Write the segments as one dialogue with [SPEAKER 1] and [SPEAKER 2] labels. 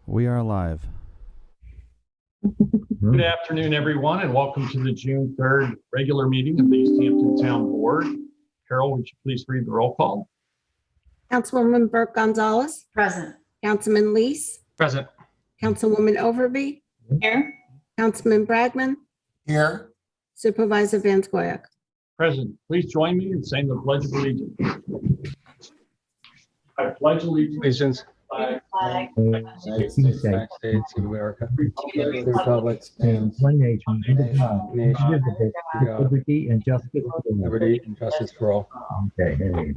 [SPEAKER 1] We are live.
[SPEAKER 2] Good afternoon, everyone, and welcome to the June 3rd regular meeting of the East Hampton Town Board. Carol, would you please read the roll call?
[SPEAKER 3] Councilwoman Burke Gonzalez.
[SPEAKER 4] Present.
[SPEAKER 3] Councilman Leese.
[SPEAKER 5] Present.
[SPEAKER 3] Councilwoman Overby.
[SPEAKER 4] Here.
[SPEAKER 3] Councilman Bragman.
[SPEAKER 6] Here.
[SPEAKER 3] Supervisor Van Scoyac.
[SPEAKER 2] Present. Please join me in saying the Pledge of Allegiance. I pledge allegiance
[SPEAKER 5] Allegiance.
[SPEAKER 2] to
[SPEAKER 4] Flag.
[SPEAKER 5] United States of America.
[SPEAKER 6] The republic and one nation, under God, indivisible, with liberty and justice for all.
[SPEAKER 5] Liberty and justice for all.
[SPEAKER 6] Okay, there you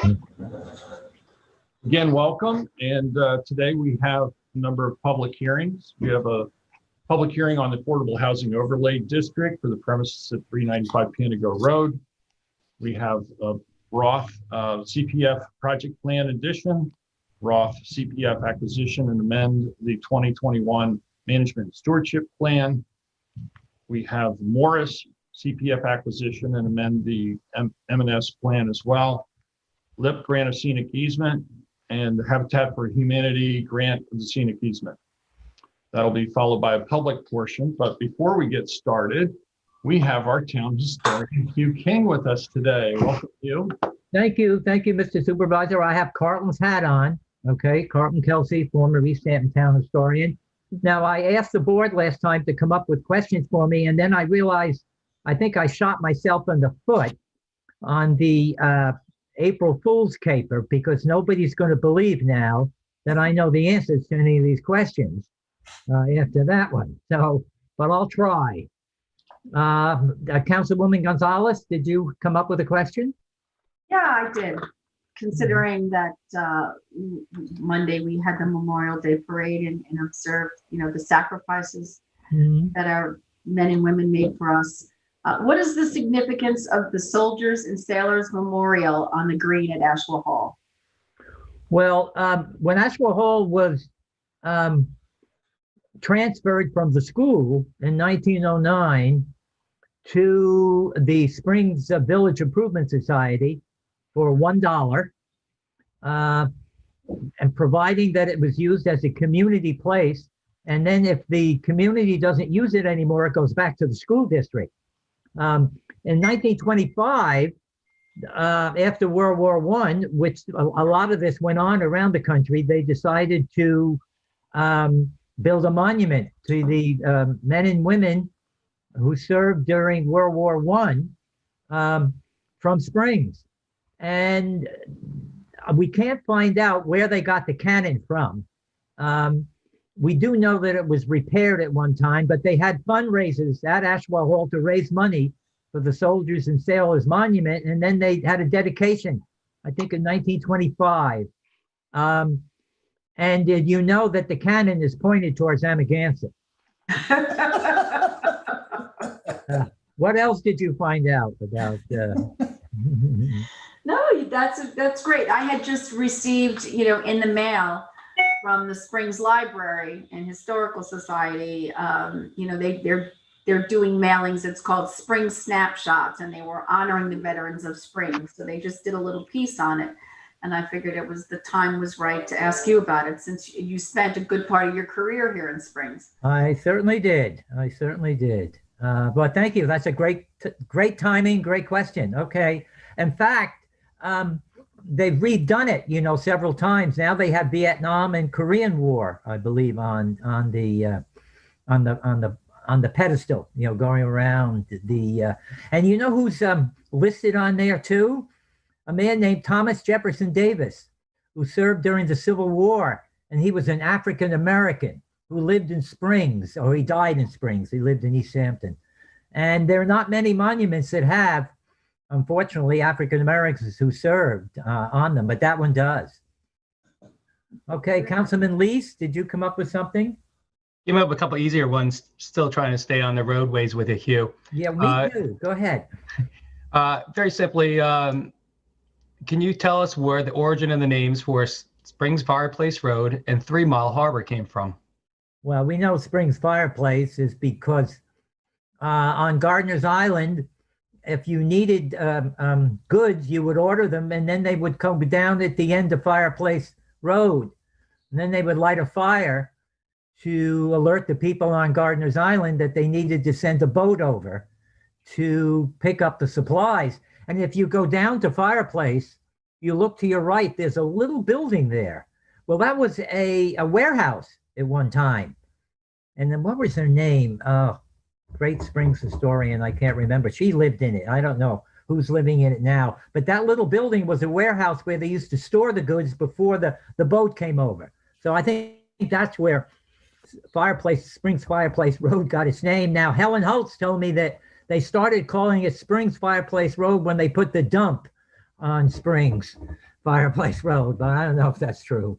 [SPEAKER 6] go.
[SPEAKER 2] Again, welcome. And today we have a number of public hearings. We have a public hearing on the Affordable Housing Overlay District for the premises at 395 Panago Road. We have a Roth CPF project plan addition, Roth CPF acquisition and amend the 2021 management stewardship plan. We have Morris CPF acquisition and amend the M&S plan as well. LIP grant of scenic easement and the Habitat for Humanity grant of the scenic easement. That'll be followed by a public portion. But before we get started, we have our town historian, Hugh King, with us today. Welcome, Hugh.
[SPEAKER 7] Thank you, Mr. Supervisor. I have Carlton's hat on. Okay, Carlton Kelsey, former East Hampton Town historian. Now, I asked the board last time to come up with questions for me, and then I realized I think I shot myself in the foot on the April Fool's caper, because nobody's going to believe now that I know the answers to any of these questions after that one. So, but I'll try. Councilwoman Gonzalez, did you come up with a question?
[SPEAKER 4] Yeah, I did. Considering that Monday we had the Memorial Day parade and observed, the sacrifices that our men and women made for us. What is the significance of the Soldiers and Sailors Memorial on the green at Asheville Hall?
[SPEAKER 7] Well, when Asheville Hall was transferred from the school in 1909 to the Springs Village Improvement Society for $1, and providing that it was used as a community place. And then if the community doesn't use it anymore, it goes back to the school district. In 1925, after World War I, which a lot of this went on around the country, they decided to build a monument to the men and women who served during World War I from Springs. And we can't find out where they got the cannon from. We do know that it was repaired at one time, but they had fundraisers at Asheville Hall to raise money for the Soldiers and Sailors Monument. And then they had a dedication, I think in 1925. And did you know that the cannon is pointed towards Amagansett? What else did you find out about?
[SPEAKER 4] No, that's great. I had just received, in the mail from the Springs Library and Historical Society. They're doing mailings. It's called Spring Snapshots, and they were honoring the veterans of Springs. So they just did a little piece on it, and I figured the time was right to ask you about it, since you spent a good part of your career here in Springs.
[SPEAKER 7] I certainly did. But thank you. That's a great timing, great question. Okay. In fact, they've redone it, several times. Now they have Vietnam and Korean War, I believe, on the pedestal, going around the. And you know who's listed on there too? A man named Thomas Jefferson Davis, who served during the Civil War, and he was an African American who lived in Springs, or he died in Springs. He lived in East Hampton, and there are not many monuments that have, unfortunately, African Americans who served on them, but that one does. Okay, Councilman Leese, did you come up with something?
[SPEAKER 5] Came up with a couple easier ones, still trying to stay on the roadways with you, Hugh.
[SPEAKER 7] Yeah, me too. Go ahead.
[SPEAKER 5] Very simply, can you tell us where the origin of the names for Springs Fireplace Road and 3 Mile Harbor came from?
[SPEAKER 7] Well, we know Springs Fireplace is because on Gardiner's Island, if you needed goods, you would order them, and then they would come down at the end of Fireplace Road. And then they would light a fire to alert the people on Gardener's Island that they needed to send a boat over to pick up the supplies. And if you go down to Fireplace, you look to your right, there's a little building there. Well, that was a warehouse at one time. And then what was her name? Oh, Great Springs historian, I can't remember. She lived in it. I don't know who's living in it now. But that little building was a warehouse where they used to store the goods before the boat came over. So I think that's where Springs Fireplace Road got its name. Now, Helen Holtz told me that they started calling it Springs Fireplace Road when they put the dump on Springs Fireplace Road, but I don't know if that's true.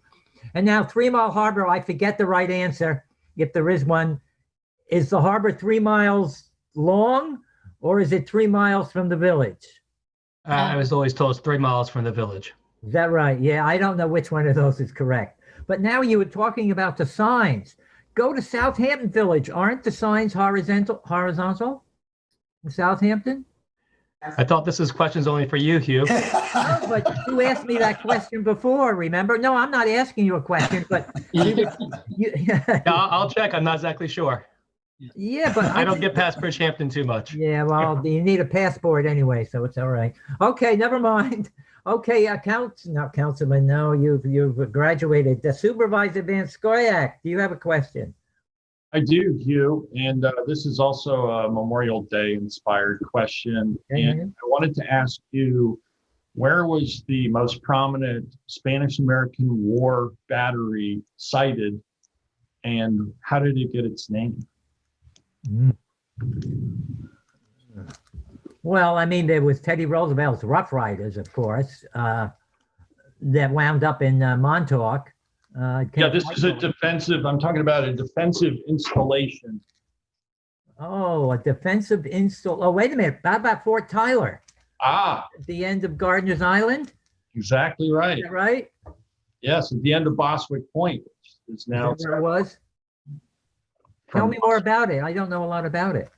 [SPEAKER 7] And now 3 Mile Harbor, I forget the right answer, if there is one. Is the harbor 3 miles long, or is it 3 miles from the village?
[SPEAKER 5] I was always told it's 3 miles from the village.
[SPEAKER 7] Is that right? Yeah, I don't know which one of those is correct. But now you were talking about the signs. Go to Southampton Village. Aren't the signs horizontal in Southampton?
[SPEAKER 5] I thought this was questions only for you, Hugh.
[SPEAKER 7] No, but you asked me that question before, remember? No, I'm not asking you a question, but
[SPEAKER 5] I'll check. I'm not exactly sure.
[SPEAKER 7] Yeah, but
[SPEAKER 5] I don't get past Bridgehampton too much.
[SPEAKER 7] Yeah, well, you need a passport anyway, so it's all right. Okay, never mind. Okay, Councilman, no, you've graduated. The Supervisor Van Scoyac, do you have a question?
[SPEAKER 2] I do, Hugh, and this is also a Memorial Day inspired question.
[SPEAKER 7] Okay.
[SPEAKER 2] And I wanted to ask you, where was the most prominent Spanish-American War battery sited, and how did it get its name?
[SPEAKER 7] Well, I mean, there was Teddy Roosevelt's Rough Riders, of course, that wound up in Montauk.
[SPEAKER 2] Yeah, this is a defensive, I'm talking about a defensive installation.
[SPEAKER 7] Oh, a defensive install. Oh, wait a minute. How about Fort Tyler?
[SPEAKER 2] Ah,
[SPEAKER 7] At the end of Gardener's Island?
[SPEAKER 2] exactly right.
[SPEAKER 7] Is that right?
[SPEAKER 2] Yes, at the end of Boswick Point, which is now.
[SPEAKER 7] Is that where it was? Tell me more about it. I don't know a lot about it.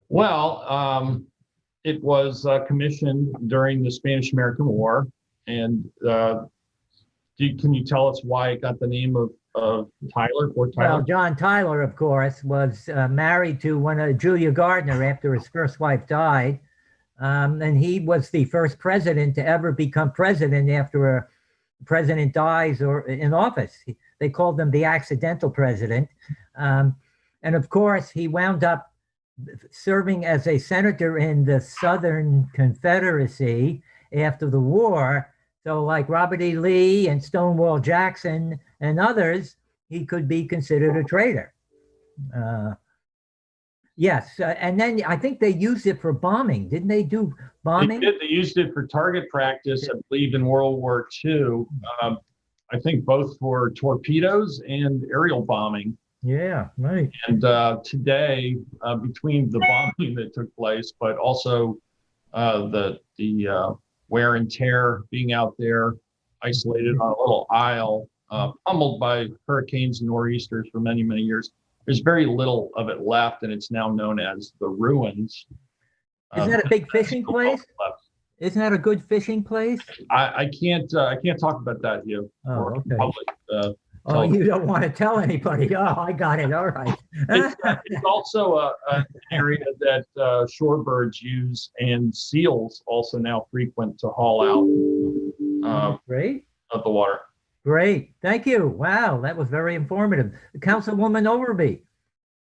[SPEAKER 2] Well, it was commissioned during the Spanish-American War, and can you tell us why it got the name of Tyler, Fort Tyler?
[SPEAKER 7] Well, John Tyler, of course, was married to Julia Gardner after his first wife died. And he was the first president to ever become president after a president dies or in office. They called him the accidental president. And of course, he wound up serving as a senator in the Southern Confederacy after the war. So like Robert E. Lee and Stonewall Jackson and others, he could be considered a traitor. Yes, and then I think they used it for bombing. Didn't they do bombing?
[SPEAKER 2] They did. They used it for target practice, I believe, in World War II. I think both for torpedoes and aerial bombing.
[SPEAKER 7] Yeah, right.
[SPEAKER 2] And today, between the bombing that took place, but also the wear and tear, being out there isolated on a little isle, pummeled by hurricanes and nor'easters for many, many years, there's very little of it left, and it's now known as the ruins.
[SPEAKER 7] Isn't that a big fishing place? Isn't that a good fishing place?
[SPEAKER 2] I can't talk about that, Hugh.
[SPEAKER 7] Oh, okay.
[SPEAKER 2] Public,
[SPEAKER 7] Oh, you don't want to tell anybody. Oh, I got it. All right.
[SPEAKER 2] it's also an area that shorebirds use, and seals also now frequent to haul out
[SPEAKER 7] Great.
[SPEAKER 2] of the water.
[SPEAKER 7] Great. Thank you. Wow, that was very informative. Councilwoman Overby.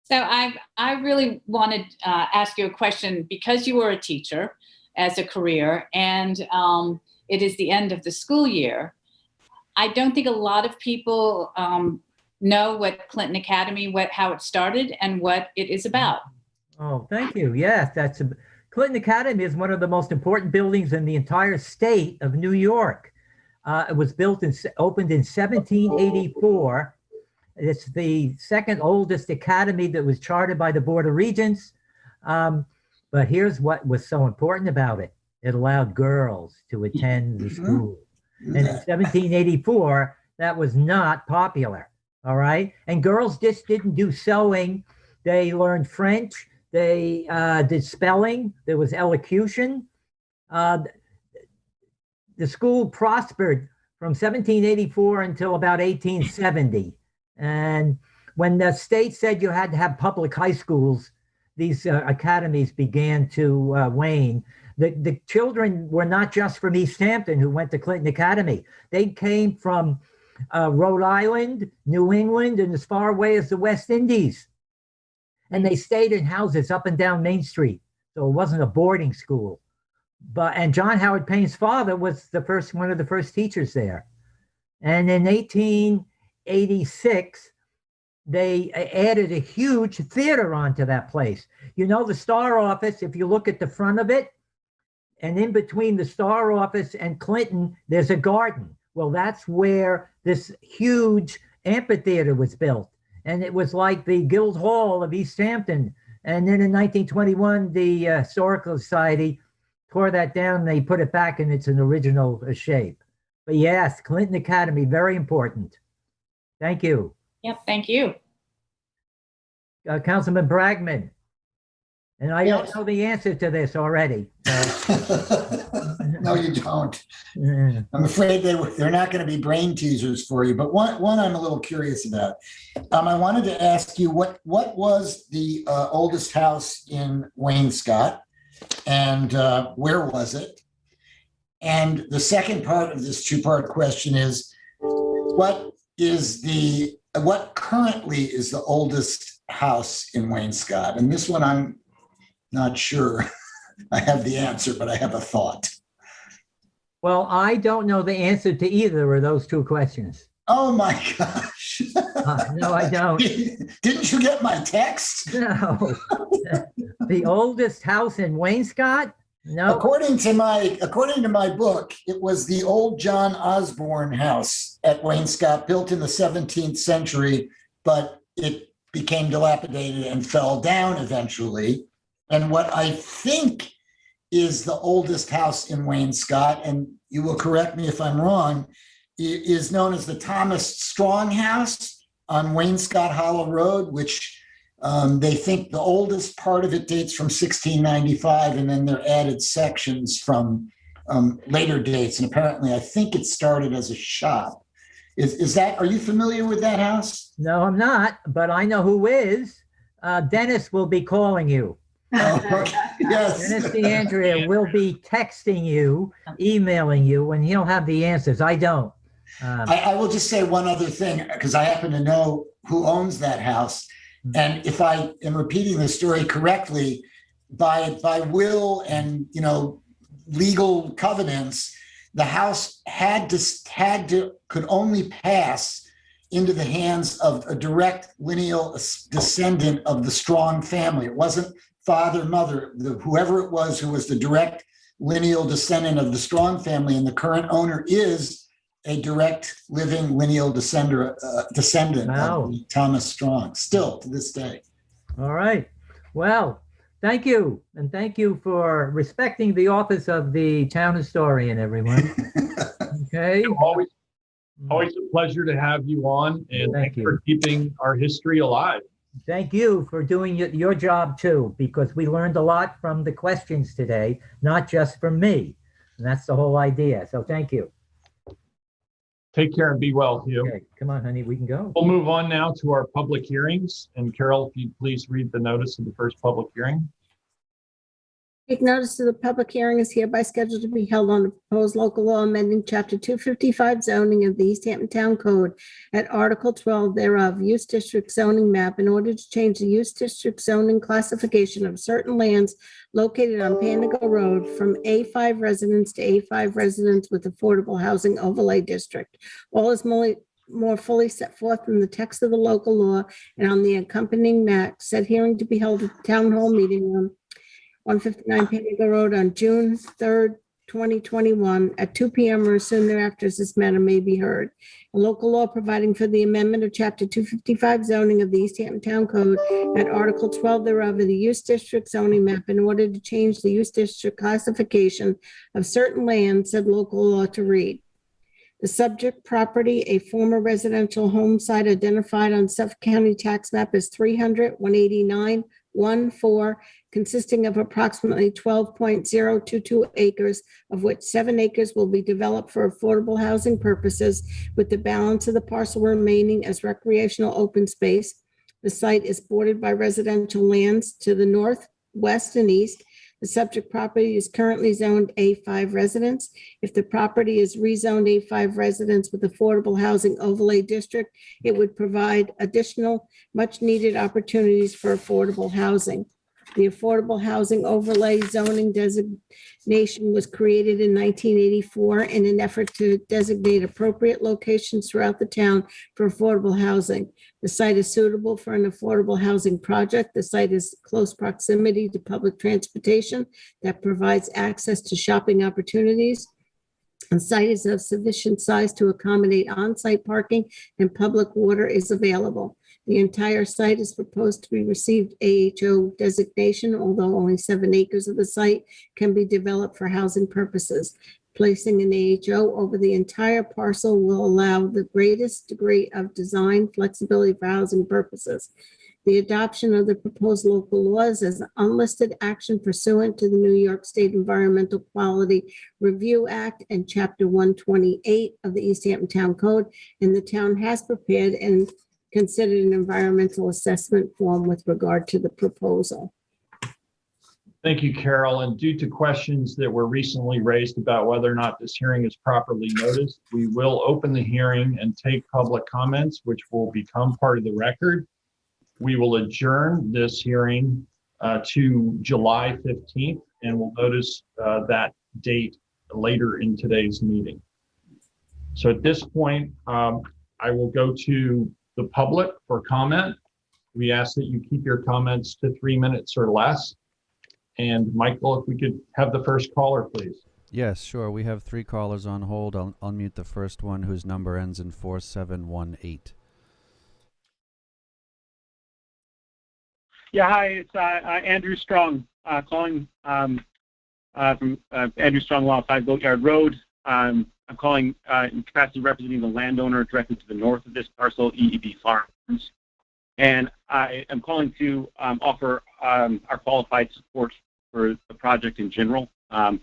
[SPEAKER 1] So I really wanted to ask you a question, because you were a teacher as a career, and it is the end of the school year. I don't think a lot of people know what Clinton Academy, how it started and what it is about.
[SPEAKER 7] Oh, thank you. Yes, Clinton Academy is one of the most important buildings in the entire state of New York. It was opened in 1784. It's the second oldest academy that was chartered by the Board of Regents. But here's what was so important about it. It allowed girls to attend the school. And in 1784, that was not popular, all right? And girls just didn't do sewing. They learned French. They did spelling. There was elocution. The school prospered from 1784 until about 1870. And when the state said you had to have public high schools, these academies began to wane. The children were not just from East Hampton who went to Clinton Academy. They came from Rhode Island, New England, and as far away as the West Indies. And they stayed in houses up and down Main Street. So it wasn't a boarding school. And John Howard Payne's father was one of the first teachers there. And in 1886, they added a huge theater onto that place. You know, the Star office, if you look at the front of it, and in between the Star office and Clinton, there's a garden. Well, that's where this huge amphitheater was built. And it was like the Guild Hall of East Hampton. And then in 1921, the Historical Society tore that down. They put it back in its original shape. But yes, Clinton Academy, very important. Thank you.
[SPEAKER 1] Yep, thank you.
[SPEAKER 7] Councilman Bragman. And I
[SPEAKER 8] Yes.
[SPEAKER 7] don't know the answer to this already.
[SPEAKER 8] No, you don't.
[SPEAKER 7] Yeah.
[SPEAKER 8] I'm afraid they're not going to be brain teasers for you, but one I'm a little curious about. I wanted to ask you what was the oldest house in Wainscott, and where was it? And the second part of this two-part question is, what currently is the oldest house in Wainscott? And this one I'm not sure I have the answer, but I have a thought.
[SPEAKER 7] Well, I don't know the answer to either of those two questions.
[SPEAKER 8] Oh my gosh.
[SPEAKER 7] No, I don't.
[SPEAKER 8] Didn't you get my text?
[SPEAKER 7] No. The oldest house in Wainscott? No.
[SPEAKER 8] According to my book, it was the old John Osborne house at Wainscott, built in the 17th century, but it became dilapidated and fell down eventually. And what I think is the oldest house in Wainscott, and you will correct me if I'm wrong, is known as the Thomas Strong House on Wainscott Hollow Road, which they think the oldest part of it dates from 1695, and then there are added sections from later dates. And apparently, I think it started as a shop. Are you familiar with that house?
[SPEAKER 7] No, I'm not, but I know who is. Dennis will be calling you.
[SPEAKER 8] Oh, okay. Yes.
[SPEAKER 7] Dennis DeAndrea will be texting you, emailing you, and he'll have the answers. I don't.
[SPEAKER 8] I will just say one other thing, because I happen to know who owns that house. And if I am repeating the story correctly, by will and legal covenants, the house could only pass into the hands of a direct lineal descendant of the Strong family. It wasn't father, mother, whoever it was who was the direct lineal descendant of the Strong family, and the current owner is a direct living lineal descendant
[SPEAKER 7] Wow.
[SPEAKER 8] of Thomas Strong, still to this day.
[SPEAKER 7] All right. Well, thank you. And thank you for respecting the office of the town historian, everyone. Okay.
[SPEAKER 2] Always a pleasure to have you on, and
[SPEAKER 7] Thank
[SPEAKER 2] thanks
[SPEAKER 7] you.
[SPEAKER 2] for keeping our history alive.
[SPEAKER 7] Thank you for doing your job too, because we learned a lot from the questions today, not just from me. And that's the whole idea. So thank you.
[SPEAKER 2] Take care and be well, Hugh.
[SPEAKER 7] Okay, come on, honey, we can go.
[SPEAKER 2] We'll move on now to our public hearings. And Carol, if you'd please read the notice of the first public hearing.
[SPEAKER 3] Take notice of the public hearing is hereby scheduled to be held on the proposed local law amending Chapter 255 zoning of the East Hampton Town Code at Article 12 thereof, Use District Zoning Map, in order to change the Use District zoning classification of certain lands located on Panago Road from A5 residents to A5 residents with affordable housing overlay district. All is more fully set forth in the text of the local law and on the accompanying map. Said hearing to be held at the Town Hall Meeting Room, 159 Panago Road on June 3rd, 2021 at 2 p.m. or as soon thereafter as this matter may be heard. A local law providing for the amendment of Chapter 255 zoning of the East Hampton Town Code at Article 12 thereof of the Use District zoning map in order to change the Use District classification of certain land, said local law to read. The subject property, a former residential home site identified on Suffolk County Tax Map as 300-189 1-4, consisting of approximately 12.022 acres, of which 7 acres will be developed for affordable housing purposes, with the balance of the parcel remaining as recreational open space. The site is bordered by residential lands to the north, west, and east. The subject property is currently zoned A5 residence. If the property is rezoned A5 residence with affordable housing overlay district, it would provide additional much-needed opportunities for affordable housing. The Affordable Housing Overlay Zoning designation was created in 1984 in an effort to designate appropriate locations throughout the town for affordable housing. The site is suitable for an affordable housing project. The site is close proximity to public transportation that provides access to shopping opportunities. The site is of sufficient size to accommodate on-site parking, and public water is available. The entire site is proposed to be received AHO designation, although only 7 acres of the site can be developed for housing purposes. Placing an AHO over the entire parcel will allow the greatest degree of design flexibility for housing purposes. The adoption of the proposed local laws as an unlisted action pursuant to the New York State Environmental Quality Review Act and Chapter 128 of the East Hampton Town Code, and the town has prepared and considered an environmental assessment form with regard to the proposal.
[SPEAKER 2] Thank you, Carol. And due to questions that were recently raised about whether or not this hearing is properly noticed, we will open the hearing and take public comments, which will become part of the record. We will adjourn this hearing to July 15th, and we'll notice that date later in today's meeting. So at this point, I will go to the public for comment. We ask that you keep your comments to 3 minutes or less. And Michael, if we could have the first caller, please.
[SPEAKER 9] Yes, sure. We have 3 callers on hold. I'll unmute the first one, whose number ends in 4718.
[SPEAKER 10] Yeah, hi, it's Andrew Strong calling from Andrew Strong Law, 5 Boatyard Road. I'm calling in capacity representing the landowner directly to the north of this parcel, EEB Farms. And I am calling to offer our qualified support for the project in general, and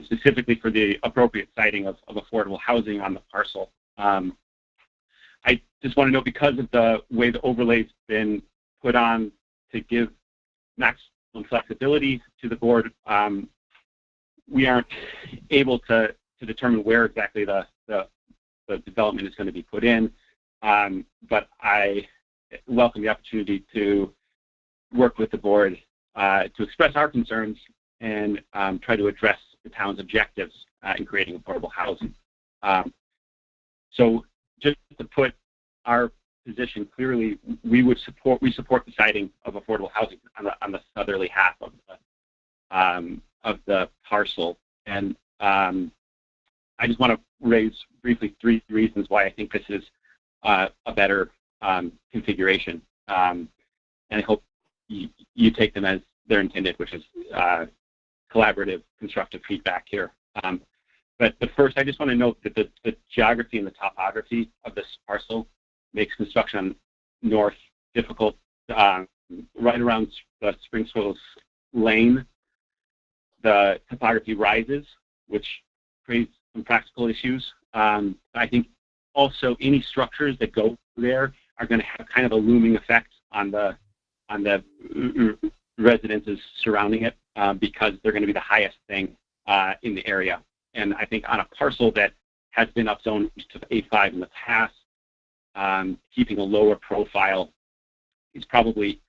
[SPEAKER 10] specifically for the appropriate siting of affordable housing on the parcel. I just want to know, because of the way the overlay's been put on to give maximum flexibility to the board, we aren't able to determine where exactly the development is going to be put in. But I welcome the opportunity to work with the board to express our concerns and try to address the town's objectives in creating affordable housing. So just to put our position clearly, we support the siting of affordable housing on the southerly half of the parcel. And I just want to raise briefly 3 reasons why I think this is a better configuration. And I hope you take them as they're intended, which is collaborative, constructive feedback here. But first, I just want to note that the geography and the topography of this parcel makes construction north difficult. Right around the Spring Swills Lane, the topography rises, which creates some practical issues. I think also any structures that go there are going to have kind of a looming effect on the residences surrounding it, because they're going to be the highest thing in the area. And I think on a parcel that has been upzoned to A5 in the past, keeping a lower profile is probably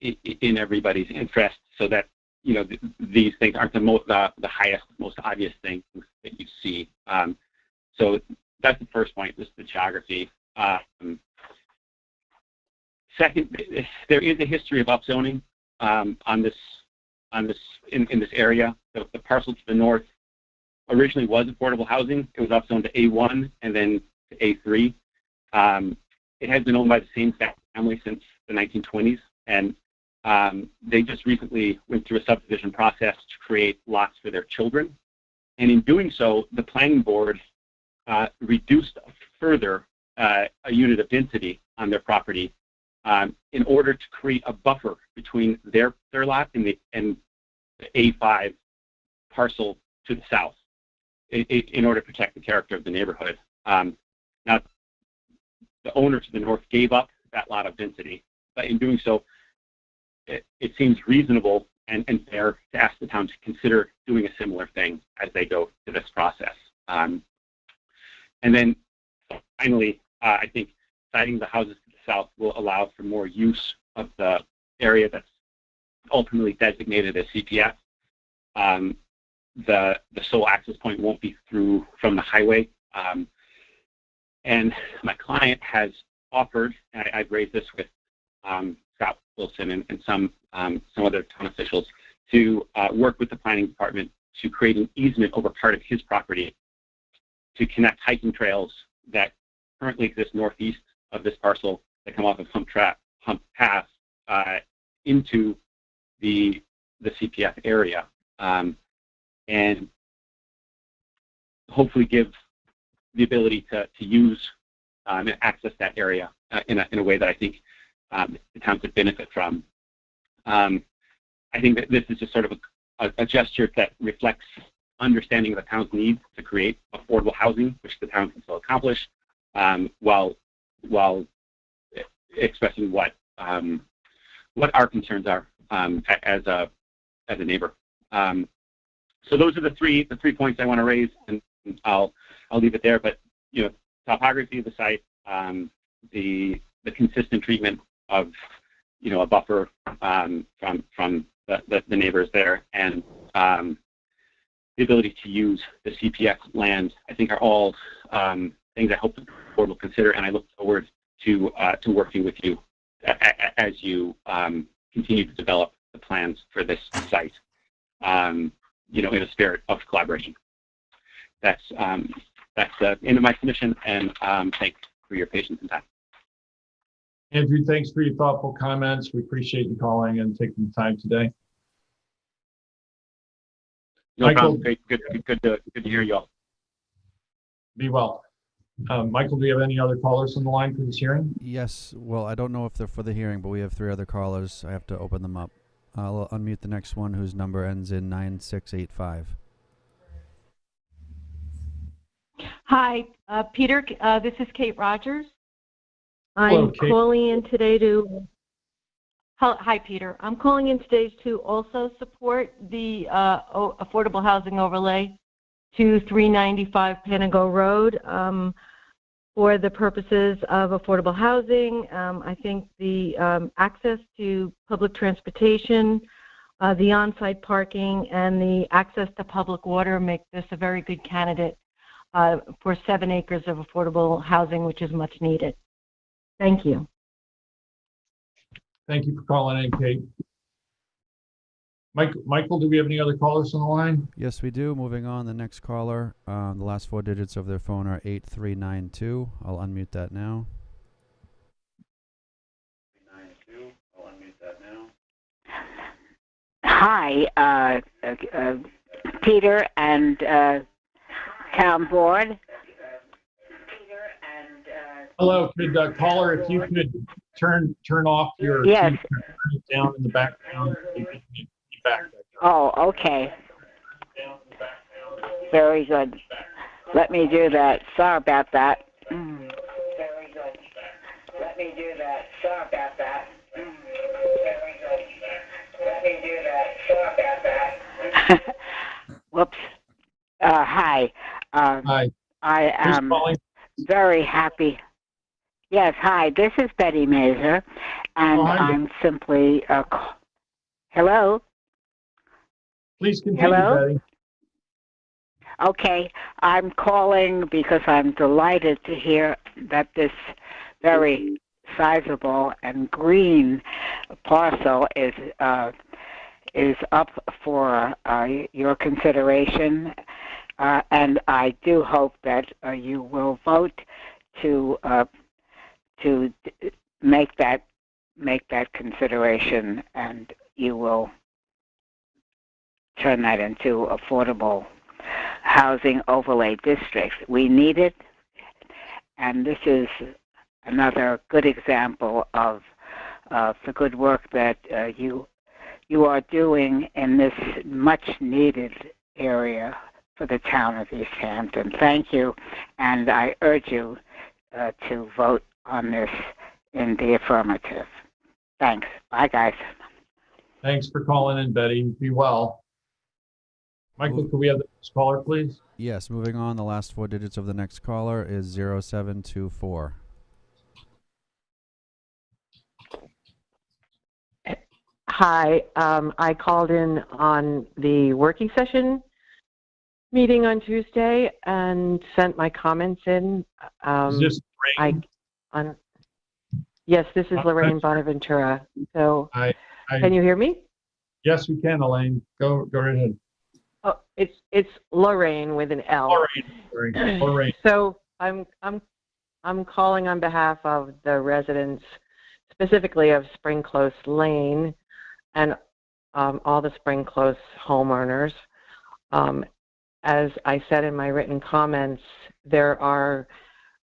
[SPEAKER 10] in everybody's interest, so that these things aren't the highest, most obvious things that you see. So that's the first point, just the geography. Second, there is a history of upzoning in this area. The parcel to the north originally was affordable housing. It was upzoned to A1 and then to A3. It has been owned by the same family since the 1920s, and they just recently went through a subdivision process to create lots for their children. And in doing so, the planning board reduced further a unit of density on their property in order to create a buffer between their lot and the A5 parcel to the south, in order to protect the character of the neighborhood. Now, the owner to the north gave up that lot of density, but in doing so, it seems reasonable and fair to ask the town to consider doing a similar thing as they go through this process. And then finally, I think siting the houses to the south will allow for more use of the area that's ultimately designated as CPF. The sole access point won't be through from the highway. And my client has offered, and I've raised this with Scott Wilson and some other town officials, to work with the planning department to create an easement over part of his property to connect hiking trails that currently exist northeast of this parcel that come off of Hump Path into the CPF area, and hopefully give the ability to use and access that area in a way that I think the town could benefit from. I think that this is just sort of a gesture that reflects understanding of the town's need to create affordable housing, which the town can still accomplish, while expressing what our concerns are as a neighbor. So those are the three points I want to raise, and I'll leave it there. But topography of the site, the consistent treatment of a buffer from the neighbors there, and the ability to use the CPF land, I think, are all things I hope the board will consider, and I look forward to working with you as you continue to develop the plans for this site, in a spirit of collaboration. That's the end of my submission, and thanks for your patience and time.
[SPEAKER 2] Andrew, thanks for your thoughtful comments. We appreciate you calling and taking the time today.
[SPEAKER 10] No
[SPEAKER 2] Michael,
[SPEAKER 10] problem. Great. Good to hear you all.
[SPEAKER 2] Be well. Michael, do you have any other callers on the line for this hearing?
[SPEAKER 9] Yes. Well, I don't know if they're for the hearing, but we have 3 other callers. I have to open them up. I'll unmute the next one whose number ends in 9685.
[SPEAKER 11] Hi, Peter. This is Kate Rogers.
[SPEAKER 2] Hello,
[SPEAKER 11] I'm
[SPEAKER 2] Kate.
[SPEAKER 11] calling in today to. Hi, Peter. I'm calling in today to also support the affordable housing overlay to 395 Panago Road for the purposes of affordable housing. I think the access to public transportation, the on-site parking, and the access to public water make this a very good candidate for 7 acres of affordable housing, which is much needed. Thank you.
[SPEAKER 2] Thank you for calling in, Kate. Michael, do we have any other callers on the line?
[SPEAKER 9] Yes, we do. Moving on, the next caller, the last 4 digits of their phone are 8392. I'll unmute that now.
[SPEAKER 12] Hi, Peter and town board.
[SPEAKER 2] Hello, could caller, if you could turn off your
[SPEAKER 12] yes.
[SPEAKER 2] TV, turn it down in the background. Back.
[SPEAKER 12] Oh, okay. Very good. Let me do that. Sorry about that. Very good. Let me do that. Sorry about that. Very good. Let me do that. Sorry about that. Whoops. Hi.
[SPEAKER 2] Hi.
[SPEAKER 12] I am very happy. Yes, hi. This is Betty Mazur, and I'm simply hello.
[SPEAKER 2] Please continue,
[SPEAKER 12] hello?
[SPEAKER 2] Betty.
[SPEAKER 12] Okay, I'm calling because I'm delighted to hear that this very sizable and green parcel is up for your consideration, and I do hope that you will vote to make that consideration, and you will turn that into affordable housing overlay districts. We need it, and this is another good example of the good work that you are doing in this much-needed area for the town of East Hampton. Thank you, and I urge you to vote on this in the affirmative. Thanks. Bye, guys.
[SPEAKER 2] Thanks for calling in, Betty. Be well. Michael, could we have the next caller, please?
[SPEAKER 9] Yes, moving on. The last 4 digits of the next caller is 0724.
[SPEAKER 11] Hi, I called in on the working session meeting on Tuesday and sent my comments in.
[SPEAKER 2] Is this Lorraine?
[SPEAKER 11] Yes, this is Lorraine Bonaventura. So, can you hear me?
[SPEAKER 2] Yes, we can, Elaine. Go right ahead.
[SPEAKER 11] Oh, it's Lorraine with an L.
[SPEAKER 2] Lorraine.
[SPEAKER 11] So I'm calling on behalf of the residents, specifically of Spring Close Lane, and all the Spring Close homeowners. As I said in my written comments, there are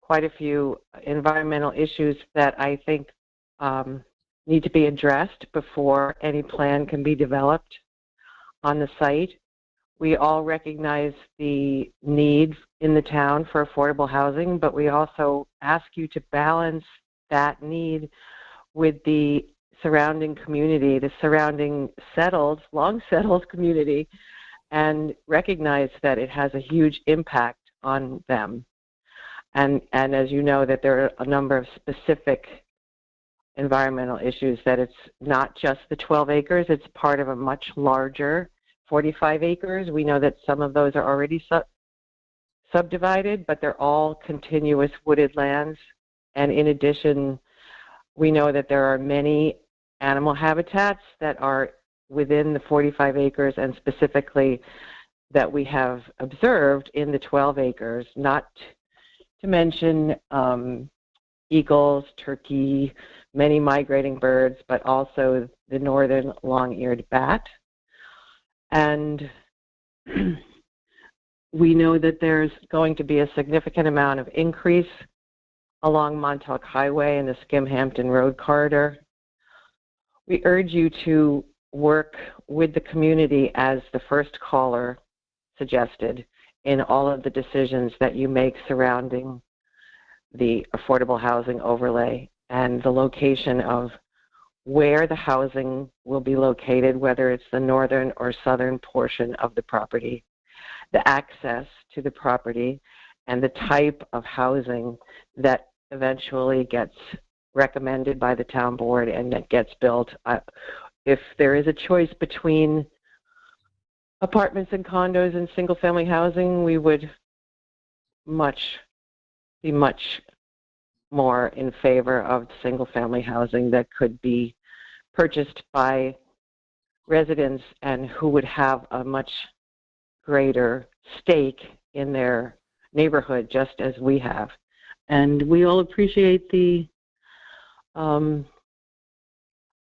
[SPEAKER 11] quite a few environmental issues that I think need to be addressed before any plan can be developed on the site. We all recognize the need in the town for affordable housing, but we also ask you to balance that need with the surrounding community, the surrounding long settled community, and recognize that it has a huge impact on them. And as you know, that there are a number of specific environmental issues, that it's not just the 12 acres, it's part of a much larger 45 acres. We know that some of those are already subdivided, but they're all continuous wooded lands. And in addition, we know that there are many animal habitats that are within the 45 acres, and specifically that we have observed in the 12 acres, not to mention eagles, turkey, many migrating birds, but also the northern long-eared bat. And we know that there's going to be a significant amount of increase along Montauk Highway and the Skimhampton Road corridor. We urge you to work with the community, as the first caller suggested, in all of the decisions that you make surrounding the affordable housing overlay and the location of where the housing will be located, whether it's the northern or southern portion of the property, the access to the property, and the type of housing that eventually gets recommended by the town board and that gets built. If there is a choice between apartments and condos and single-family housing, we would be much more in favor of single-family housing that could be purchased by residents and who would have a much greater stake in their neighborhood, just as we have. And we all appreciate the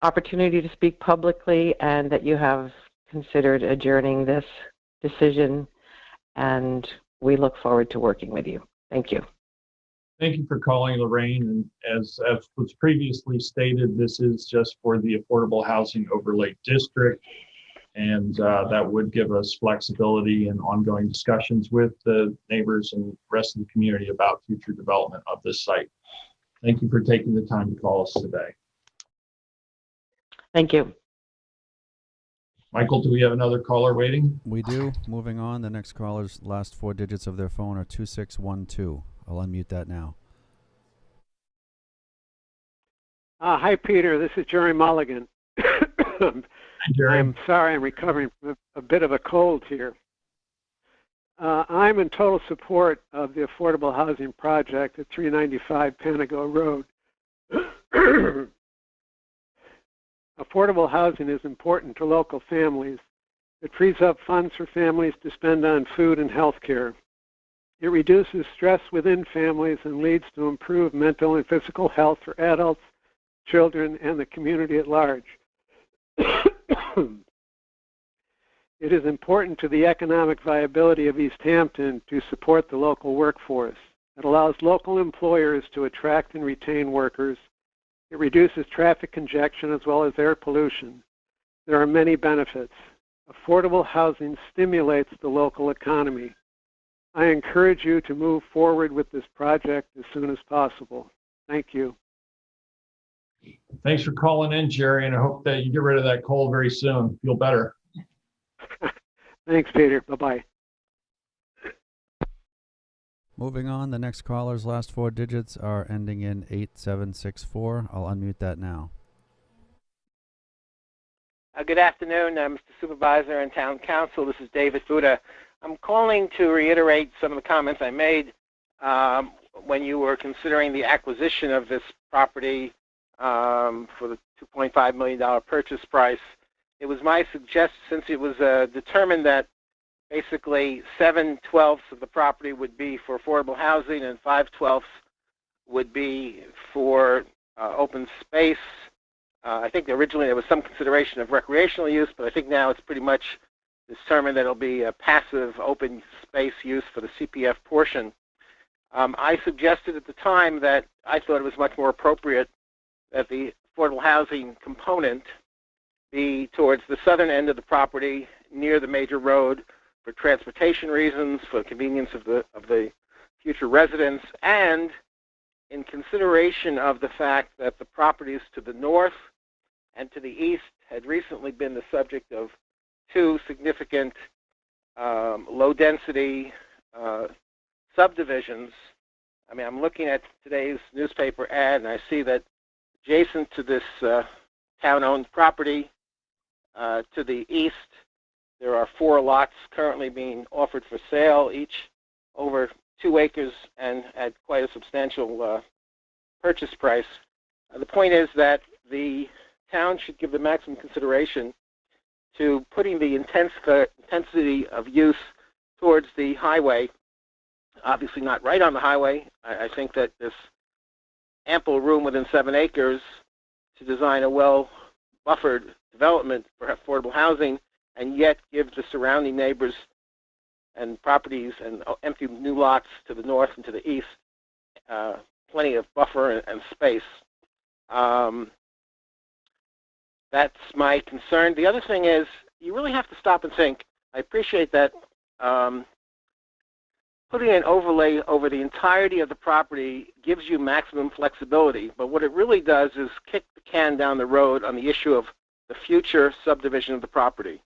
[SPEAKER 11] opportunity to speak publicly, and that you have considered adjourning this decision, and we look forward to working with you. Thank you.
[SPEAKER 2] Thank you for calling, Lorraine. And as was previously stated, this is just for the Affordable Housing Overlay District, and that would give us flexibility and ongoing discussions with the neighbors and rest of the community about future development of this site. Thank you for taking the time to call us today.
[SPEAKER 11] Thank you.
[SPEAKER 2] Michael, do we have another caller waiting?
[SPEAKER 9] We do. Moving on. The next caller's last 4 digits of their phone are 2612. I'll unmute that now.
[SPEAKER 13] Hi, Peter. This is Jerry Mulligan.
[SPEAKER 2] Hi, Jerry.
[SPEAKER 13] I'm sorry, I'm recovering from a bit of a cold here. I'm in total support of the affordable housing project at 395 Panago Road. Affordable housing is important to local families. It frees up funds for families to spend on food and health care. It reduces stress within families and leads to improved mental and physical health for adults, children, and the community at large. It is important to the economic viability of East Hampton to support the local workforce. It allows local employers to attract and retain workers. It reduces traffic congestion as well as air pollution. There are many benefits. Affordable housing stimulates the local economy. I encourage you to move forward with this project as soon as possible. Thank you.
[SPEAKER 2] Thanks for calling in, Jerry, and I hope that you get rid of that cold very soon. Feel better.
[SPEAKER 13] Thanks, Peter. Bye-bye.
[SPEAKER 9] Moving on, the next caller's last four digits are ending in 8764. I'll unmute that now.
[SPEAKER 14] Good afternoon, Mr. Supervisor and Town Council. This is David Fuda. I'm calling to reiterate some of the comments I made when you were considering the acquisition of this property for the $2.5 million purchase price. It was my suggestion, since it was determined that basically 7/12 of the property would be for affordable housing and 5/12 would be for open space. I think originally there was some consideration of recreational use, but I think now it's pretty much determined that it'll be a passive open space use for the CPF portion. I suggested at the time that I thought it was much more appropriate that the affordable housing component be towards the southern end of the property near the major road for transportation reasons, for convenience of the future residents, and in consideration of the fact that the properties to the north and to the east had recently been the subject of two significant low-density subdivisions. I mean, I'm looking at today's newspaper ad, and I see that adjacent to this town-owned property to the east, there are 4 lots currently being offered for sale, each over 2 acres and at quite a substantial purchase price. The point is that the town should give the maximum consideration to putting the intensity of use towards the highway. Obviously not right on the highway. I think that there's ample room within 7 acres to design a well-buffered development for affordable housing and yet give the surrounding neighbors and properties and empty new lots to the north and to the east plenty of buffer and space. That's my concern. The other thing is you really have to stop and think. I appreciate that putting an overlay over the entirety of the property gives you maximum flexibility, but what it really does is kick the can down the road on the issue of the future subdivision of the property.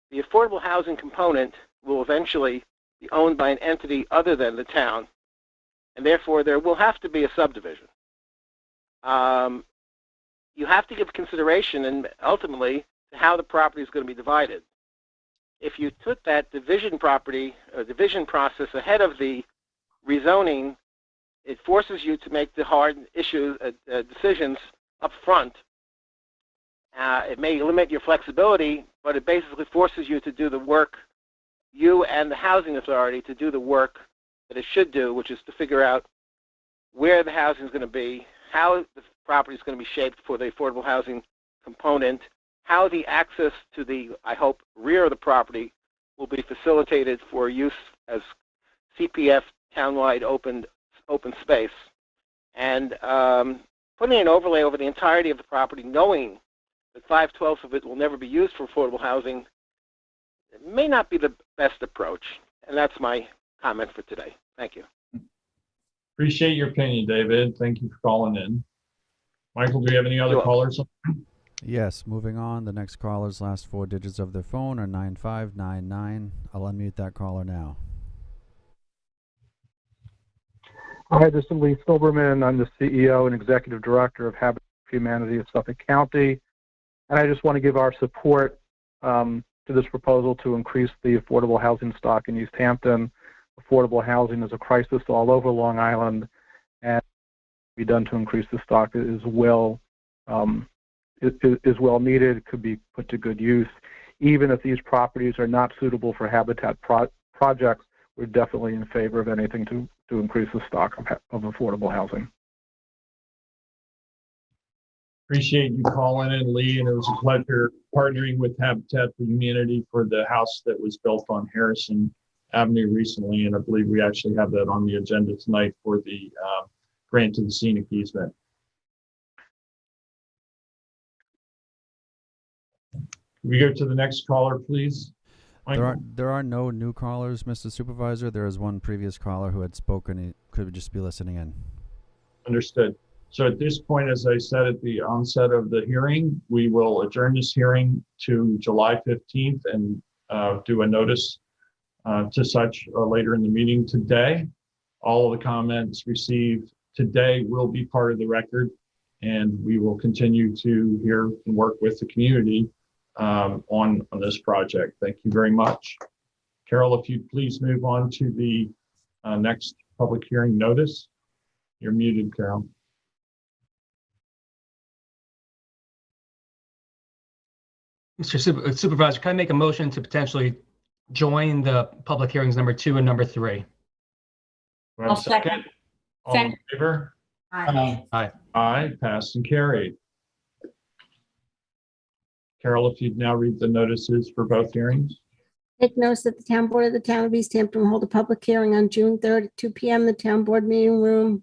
[SPEAKER 14] The affordable housing component will eventually be owned by an entity other than the town, and therefore there will have to be a subdivision. You have to give consideration and ultimately to how the property is going to be divided. If you took that division process ahead of the rezoning, it forces you to make the hard decisions up front. It may limit your flexibility, but it basically forces you to do the work, you and the housing authority to do the work that it should do, which is to figure out where the housing is going to be, how the property is going to be shaped for the affordable housing component, how the access to the, I hope, rear of the property will be facilitated for use as CPF townwide open space. And putting an overlay over the entirety of the property, knowing that 5/12 of it will never be used for affordable housing, may not be the best approach. And that's my comment for today. Thank you.
[SPEAKER 2] Appreciate your opinion, David. Thank you for calling in. Michael, do you have any other callers?
[SPEAKER 9] Yes, moving on. The next caller's last 4 digits of their phone are 9599. I'll unmute that caller now.
[SPEAKER 15] Hi, this is Lee Silberman. I'm the CEO and Executive Director of Habitat for Humanity of Suffolk County. And I just want to give our support to this proposal to increase the affordable housing stock in East Hampton. Affordable housing is a crisis all over Long Island, and be done to increase the stock is well needed, could be put to good use. Even if these properties are not suitable for habitat projects, we're definitely in favor of anything to increase the stock of affordable housing.
[SPEAKER 2] Appreciate you calling in, Lee, and it was a pleasure partnering with Habitat for Humanity for the house that was built on Harrison Avenue recently, and I believe we actually have that on the agenda tonight for the grant to the scenic easement. We go to the next caller, please. Michael?
[SPEAKER 9] There are no new callers, Mr. Supervisor. There is one previous caller who had spoken. He could just be listening in.
[SPEAKER 2] Understood. So at this point, as I said at the onset of the hearing, we will adjourn this hearing to July 15th and do a notice to such later in the meeting today. All of the comments received today will be part of the record, and we will continue to hear and work with the community on this project. Thank you very much. Carol, if you'd please move on to the next public hearing notice. You're muted, Carol.
[SPEAKER 5] Mr. Supervisor, can I make a motion to potentially join the public hearings number 2 and number 3?
[SPEAKER 1] I'll second.
[SPEAKER 2] All in favor?
[SPEAKER 4] Aye.
[SPEAKER 5] Aye.
[SPEAKER 2] Aye, passed and carried. Carol, if you'd now read the notices for both hearings.
[SPEAKER 3] Take notice that the Town Board of the Town of East Hampton will hold a public hearing on June 3rd at 2 p.m. in the Town Board Meeting Room,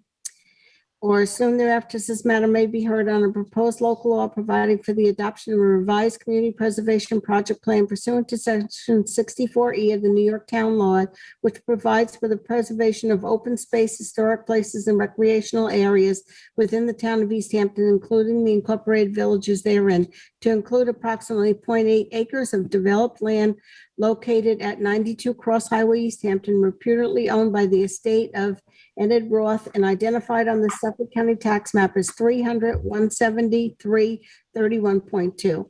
[SPEAKER 3] or as soon thereafter as this matter may be heard on a proposed local law providing for the adoption of a revised community preservation project plan pursuant to section 64E of the New York Town Law, which provides for the preservation of open space, historic places, and recreational areas within the town of East Hampton, including the incorporated villages therein, to include approximately 0.8 acres of developed land located at 92 Cross Highway, East Hampton, reputedly owned by the estate of Enid Roth and identified on the Suffolk County tax map as 300-173-31.2.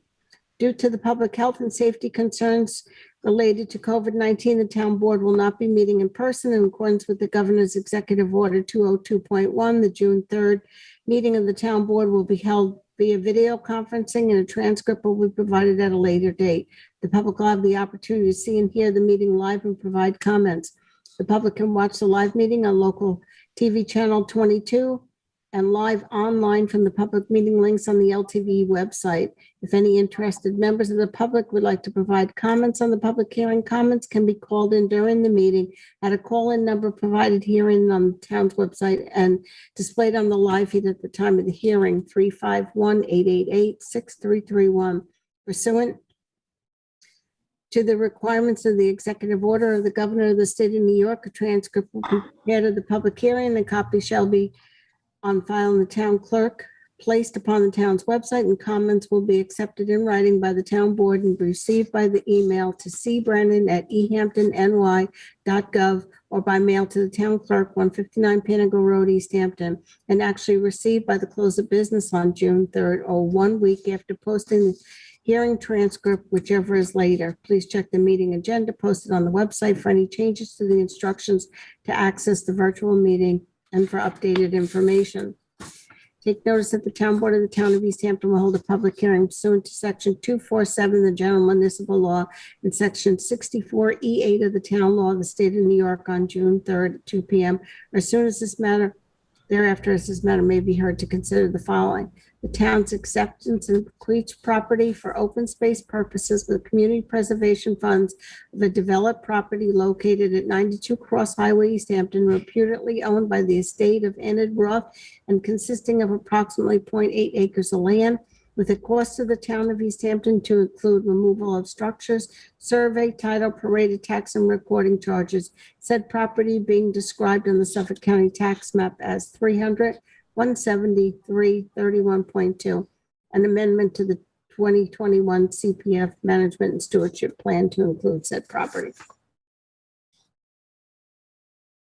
[SPEAKER 3] Due to the public health and safety concerns related to COVID-19, the town board will not be meeting in person in accordance with the governor's executive order 202.1. The June 3rd meeting of the town board will be held via video conferencing, and a transcript will be provided at a later date. The public will have the opportunity to see and hear the meeting live and provide comments. The public can watch the live meeting on local TV channel 22 and live online from the public meeting links on the LTV website. If any interested members of the public would like to provide comments on the public hearing, comments can be called in during the meeting at a call-in number provided herein on the town's website and displayed on the live feed at the time of the hearing, 351-888-6331. Pursuant to the requirements of the executive order of the governor of the state of New York, a transcript will be prepared of the public hearing, and a copy shall be on file in the town clerk, placed upon the town's website, and comments will be accepted in writing by the town board and received by the email to cbrandon@ehamptonny.gov or by mail to the town clerk, 159 Panago Road, East Hampton, and actually received by the close of business on June 3rd or 1 week after posting the hearing transcript, whichever is later. Please check the meeting agenda posted on the website for any changes to the instructions to access the virtual meeting and for updated information. Take notice that the town board of the town of East Hampton will hold a public hearing pursuant to section 247 of the general municipal law and section 64E8 of the town law of the state of New York on June 3rd at 2 p.m. or as soon as this matter, thereafter as this matter may be heard, to consider the following: the town's acceptance and bequeath property for open space purposes with community preservation funds of a developed property located at 92 Cross Highway, East Hampton, reputedly owned by the estate of Enid Roth and consisting of approximately 0.8 acres of land, with a cost to the town of East Hampton to include removal of structures, survey, title, prorated tax, and recording charges. Said property being described on the Suffolk County tax map as 300-173-31.2. An amendment to the 2021 CPF Management and Stewardship Plan to include said property.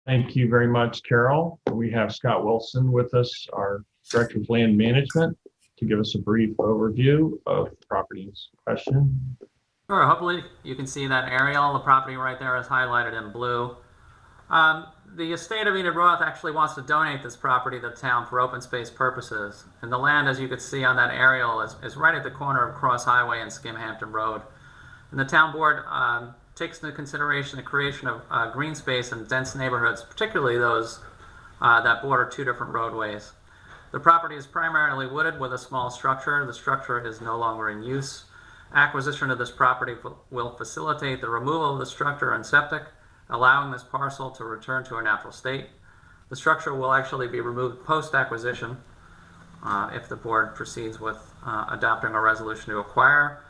[SPEAKER 2] Thank you very much, Carol. We have Scott Wilson with us, our Director of Land Management, to give us a brief overview of the properties in question.
[SPEAKER 16] Sure, hopefully you can see that aerial. The property right there is highlighted in blue. The estate of Enid Roth actually wants to donate this property to the town for open space purposes. And the land, as you can see on that aerial, is right at the corner of Cross Highway and Skimhampton Road. And the town board takes into consideration the creation of green space in dense neighborhoods, particularly those that border two different roadways. The property is primarily wooded with a small structure. The structure is no longer in use. Acquisition of this property will facilitate the removal of the structure and septic, allowing this parcel to return to a natural state. The structure will actually be removed post-acquisition if the board proceeds with adopting a resolution to acquire.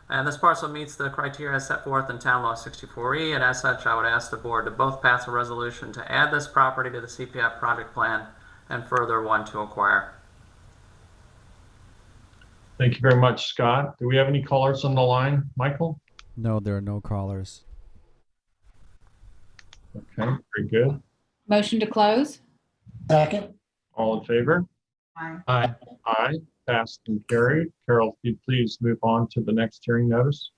[SPEAKER 16] And this parcel meets the criteria set forth in Town Law 64E, and as such, I would ask the board to both pass a resolution to add this property to the CPF project plan and further one to acquire.
[SPEAKER 2] Thank you very much, Scott. Do we have any callers on the line, Michael?
[SPEAKER 9] No, there are no callers.
[SPEAKER 2] Okay, very good.
[SPEAKER 1] Motion to close?
[SPEAKER 8] Second.
[SPEAKER 2] All in favor?
[SPEAKER 4] Aye.
[SPEAKER 5] Aye.
[SPEAKER 2] Aye, passed and carried. Carol, if you'd please move on to the next hearing notice.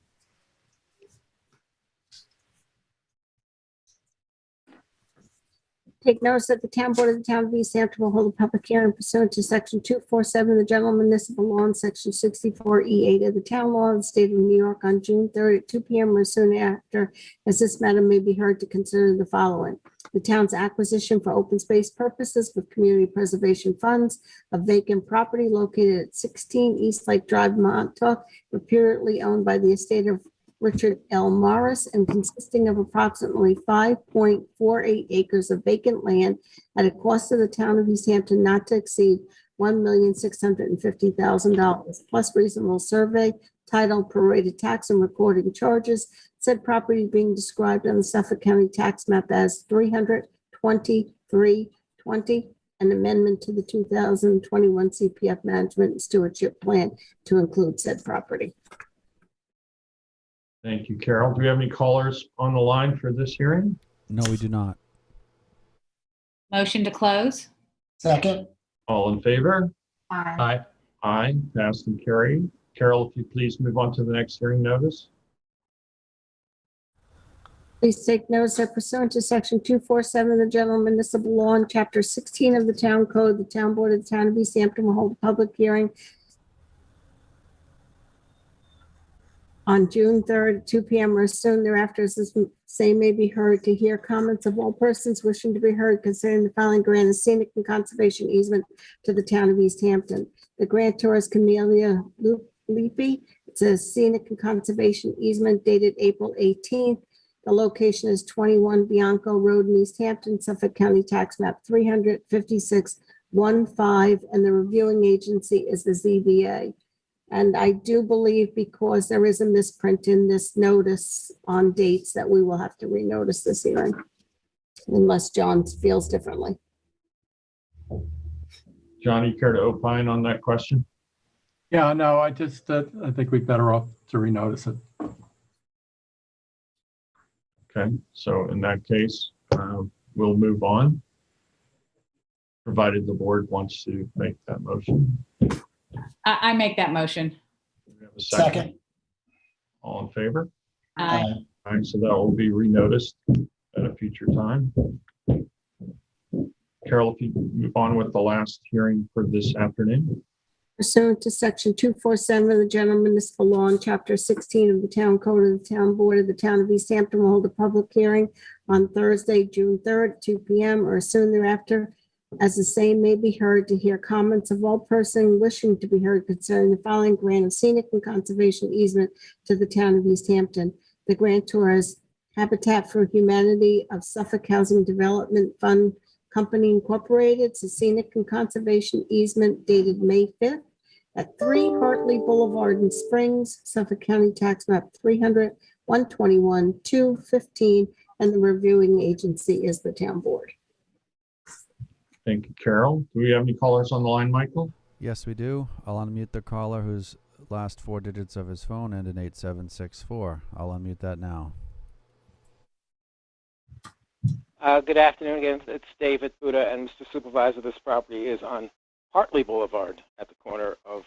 [SPEAKER 3] Take notice that the town board of the town of East Hampton will hold a public hearing pursuant to section 247 of the general municipal law and section 64E8 of the town law of the state of New York on June 3rd at 2 p.m. or soon after, as this matter may be heard to consider the following: the town's acquisition for open space purposes with community preservation funds of vacant property located at 16 East Lake Drive, Montauk, reputedly owned by the estate of Richard L. Morris and consisting of approximately 5.48 acres of vacant land at a cost to the town of East Hampton not to exceed $1,650,000 plus reasonable survey, title, prorated tax and recording charges. Said property being described on the Suffolk County tax map as 32320, an amendment to the 2021 CPF Management and Stewardship Plan to include said property.
[SPEAKER 2] Thank you, Carol. Do we have any callers on the line for this hearing?
[SPEAKER 9] No, we do not.
[SPEAKER 1] Motion to close?
[SPEAKER 8] Second.
[SPEAKER 2] All in favor?
[SPEAKER 4] Aye.
[SPEAKER 5] Aye.
[SPEAKER 2] Aye, passed and carried. Carol, if you please move on to the next hearing notice.
[SPEAKER 3] Please take notice that pursuant to section 247 of the general municipal law and chapter 16 of the town code, the town board of the town of East Hampton will hold a public hearing on June 3rd, at 2 p.m. or soon thereafter, as this same may be heard, to hear comments of all persons wishing to be heard concerning the following grant of scenic and conservation easement to the town of East Hampton. The grantor is Camellia Leafy. It's a scenic and conservation easement dated April 18th. The location is 21 Bianco Road in East Hampton, Suffolk County Tax Map 35615, and the reviewing agency is the ZBA. And I do believe, because there is a misprint in this notice on dates, that we will have to renotice this hearing unless John feels differently.
[SPEAKER 2] John, you care to opine on that question?
[SPEAKER 17] Yeah, no, I just, I think we're better off to renotice it.
[SPEAKER 2] Okay, so in that case, we'll move on, provided the board wants to make that motion.
[SPEAKER 1] I make that motion.
[SPEAKER 2] We have a second. All in favor?
[SPEAKER 1] Aye.
[SPEAKER 2] All right, so that will be renoticed at a future time. Carol, if you move on with the last hearing for this afternoon.
[SPEAKER 3] Pursuant to section 247 of the general municipal law and chapter 16 of the town code of the town board of the town of East Hampton will hold a public hearing on Thursday, June 3rd, at 2 p.m. or soon thereafter, as the same may be heard, to hear comments of all person wishing to be heard concerning the following grant of scenic and conservation easement to the town of East Hampton. The grantor is Habitat for Humanity of Suffolk Housing Development Fund Company Incorporated. It's a scenic and conservation easement dated May 5th at 3 Hartley Boulevard in Springs, Suffolk County Tax Map 300-121-215, and the reviewing agency is the town board.
[SPEAKER 2] Thank you, Carol. Do we have any callers on the line, Michael?
[SPEAKER 9] Yes, we do. I'll unmute the caller whose last 4 digits of his phone end in 8764. I'll unmute that now.
[SPEAKER 14] Good afternoon again. It's David Buda, and Mr. Supervisor, this property is on Hartley Boulevard at the corner of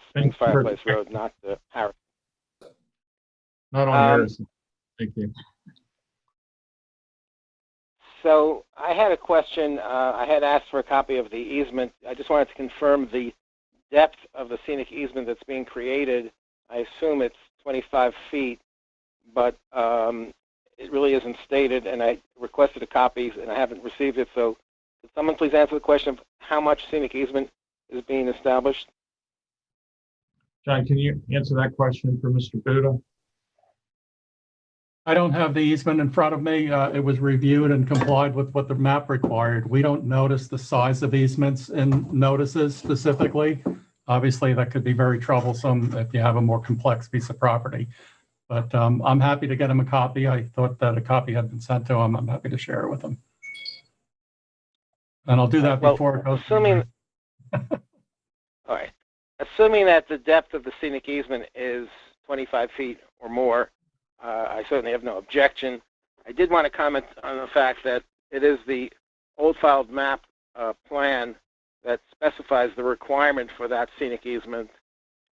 [SPEAKER 14] Springs Fireplace Road, not the Harris.
[SPEAKER 2] Not on Harrison. Thank you.
[SPEAKER 14] So I had a question. I had asked for a copy of the easement. I just wanted to confirm the depth of the scenic easement that's being created. I assume it's 25 feet, but it really isn't stated, and I requested a copy, and I haven't received it. So could someone please answer the question of how much scenic easement is being established?
[SPEAKER 2] John, can you answer that question for Mr. Buda?
[SPEAKER 17] I don't have the easement in front of me. It was reviewed and complied with what the map required. We don't notice the size of easements in notices specifically. Obviously, that could be very troublesome if you have a more complex piece of property. But I'm happy to get him a copy. I thought that a copy had been sent to him. I'm happy to share it with him. And I'll do that before it goes.
[SPEAKER 14] Assuming, all right. Assuming that the depth of the scenic easement is 25 feet or more, I certainly have no objection. I did want to comment on the fact that it is the old filed map plan that specifies the requirement for that scenic easement.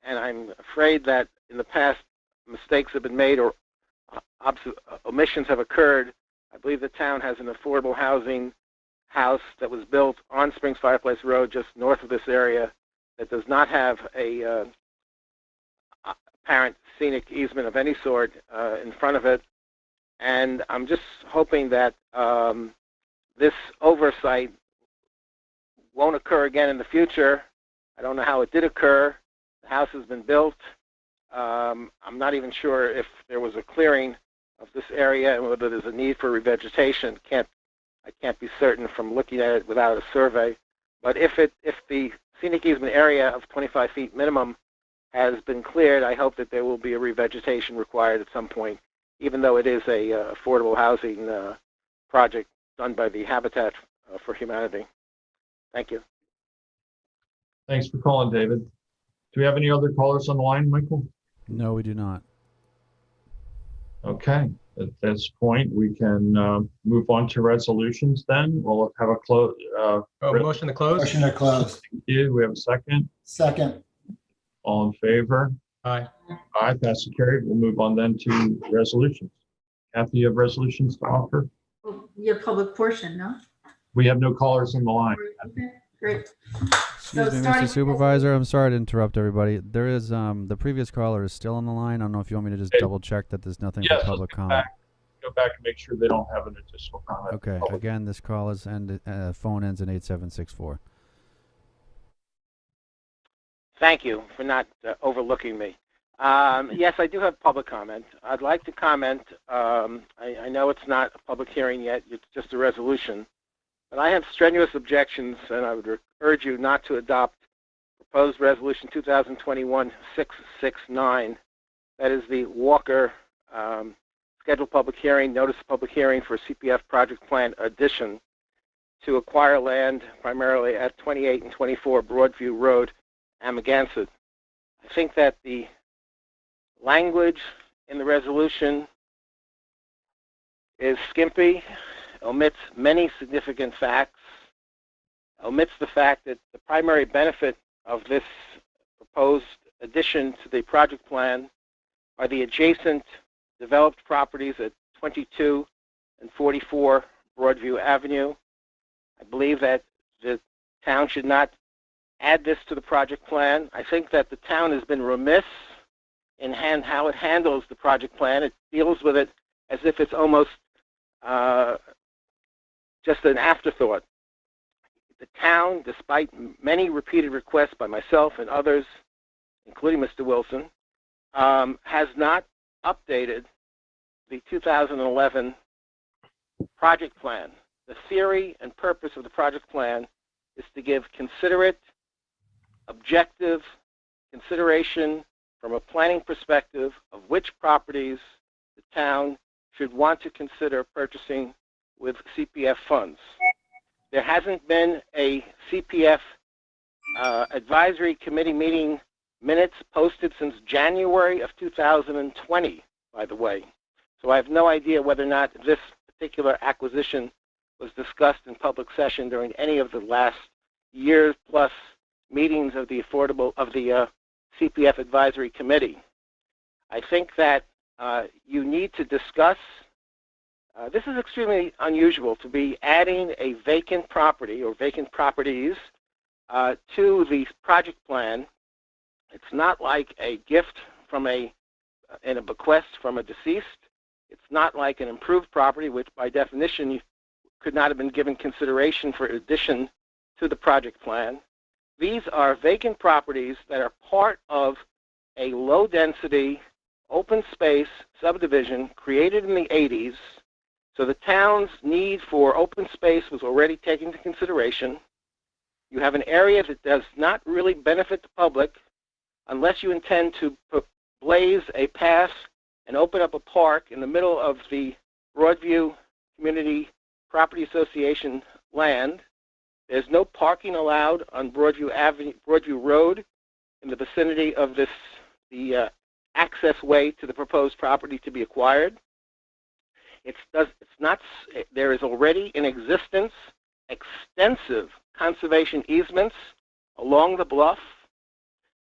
[SPEAKER 14] And I'm afraid that in the past, mistakes have been made or omissions have occurred. I believe the town has an affordable housing house that was built on Springs Fireplace Road just north of this area that does not have a apparent scenic easement of any sort in front of it. And I'm just hoping that this oversight won't occur again in the future. I don't know how it did occur. The house has been built. I'm not even sure if there was a clearing of this area and whether there's a need for revegetation. I can't be certain from looking at it without a survey. But if the scenic easement area of 25 feet minimum has been cleared, I hope that there will be a revegetation required at some point, even though it is a affordable housing project done by the Habitat for Humanity. Thank you.
[SPEAKER 2] Thanks for calling, David. Do we have any other callers on the line, Michael?
[SPEAKER 9] No, we do not.
[SPEAKER 2] Okay. At this point, we can move on to resolutions then. We'll have a close.
[SPEAKER 5] Motion to close.
[SPEAKER 8] Motion to close.
[SPEAKER 2] Thank you. We have a second.
[SPEAKER 8] Second.
[SPEAKER 2] All in favor?
[SPEAKER 5] Aye.
[SPEAKER 2] Aye, passes carried. We'll move on then to resolutions. Kathy, you have resolutions to offer?
[SPEAKER 4] Well, your public portion, no?
[SPEAKER 2] We have no callers on the line.
[SPEAKER 4] Okay, great.
[SPEAKER 9] Excuse me, Mr. Supervisor. I'm sorry to interrupt everybody. There is the previous caller is still on the line. I don't know if you want me to just double check that there's nothing for public comment.
[SPEAKER 2] Go back and make sure they don't have an additional comment.
[SPEAKER 9] Okay. Again, this call is phone ends in 8764.
[SPEAKER 14] Thank you for not overlooking me. Yes, I do have public comment. I'd like to comment. I know it's not a public hearing yet. It's just a resolution. But I have strenuous objections, and I would urge you not to adopt proposed resolution 2021-669. That is the Walker scheduled public hearing, notice of public hearing for CPF project plan addition to acquire land primarily at 28 and 24 Broadview Road, Amagansett. I think that the language in the resolution is skimpy, omits many significant facts, omits the fact that the primary benefit of this proposed addition to the project plan are the adjacent developed properties at 22 and 44 Broadview Avenue. I believe that the town should not add this to the project plan. I think that the town has been remiss in how it handles the project plan. It deals with it as if it's almost just an afterthought. The town, despite many repeated requests by myself and others, including Mr. Wilson, has not updated the 2011 project plan. The theory and purpose of the project plan is to give considerate, objective consideration from a planning perspective of which properties the town should want to consider purchasing with CPF funds. There hasn't been a CPF advisory committee meeting minutes posted since January of 2020, by the way. So I have no idea whether or not this particular acquisition was discussed in public session during any of the last year plus meetings of the CPF advisory committee. I think that you need to discuss. This is extremely unusual to be adding a vacant property or vacant properties to the project plan. It's not like a gift from in a bequest from a deceased. It's not like an improved property, which by definition could not have been given consideration for addition to the project plan. These are vacant properties that are part of a low-density, open space subdivision created in the 80s. So the town's need for open space was already taken into consideration. You have an area that does not really benefit the public unless you intend to blaze a path and open up a park in the middle of the Broadview Community Property Association land. There's no parking allowed on Broadview Road in the vicinity of the access way to the proposed property to be acquired. There is already in existence extensive conservation easements along the bluff.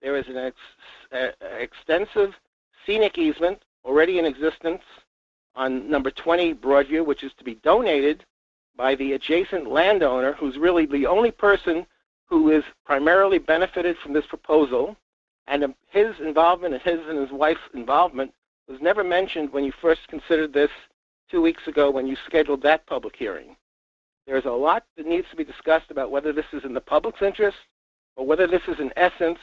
[SPEAKER 14] There is an extensive scenic easement already in existence on number 20 Broadview, which is to be donated by the adjacent landowner, who's really the only person who is primarily benefited from this proposal. And his involvement and his wife's involvement was never mentioned when you first considered this 2 weeks ago when you scheduled that public hearing. There's a lot that needs to be discussed about whether this is in the public's interest or whether this is in essence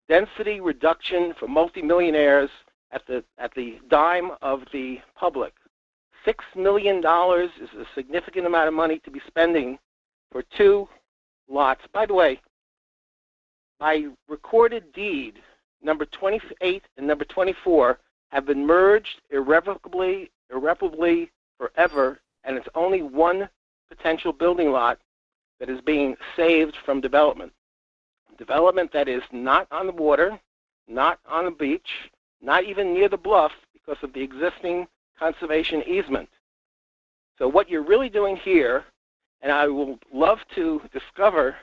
[SPEAKER 14] density reduction for multimillionaires at the dime of the public. $6 million is a significant amount of money to be spending for 2 lots. By the way, by recorded deed, number 28 and number 24 have been merged irrevocably, forever, and it's only one potential building lot that is being saved from development. Development that is not on the water, not on the beach, not even near the bluff because of the existing conservation easement. So what you're really doing here, and I will love to discover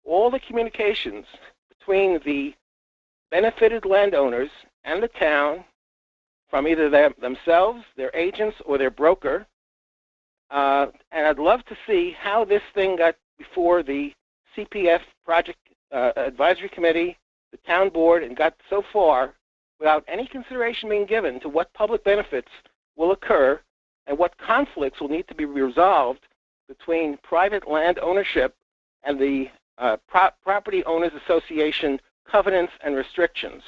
[SPEAKER 14] all the communications between the benefited landowners and the town from either themselves, their agents, or their broker. And I'd love to see how this thing got before the CPF Project Advisory Committee, the town board, and got so far without any consideration being given to what public benefits will occur and what conflicts will need to be resolved between private land ownership and the Property Owners Association covenants and restrictions.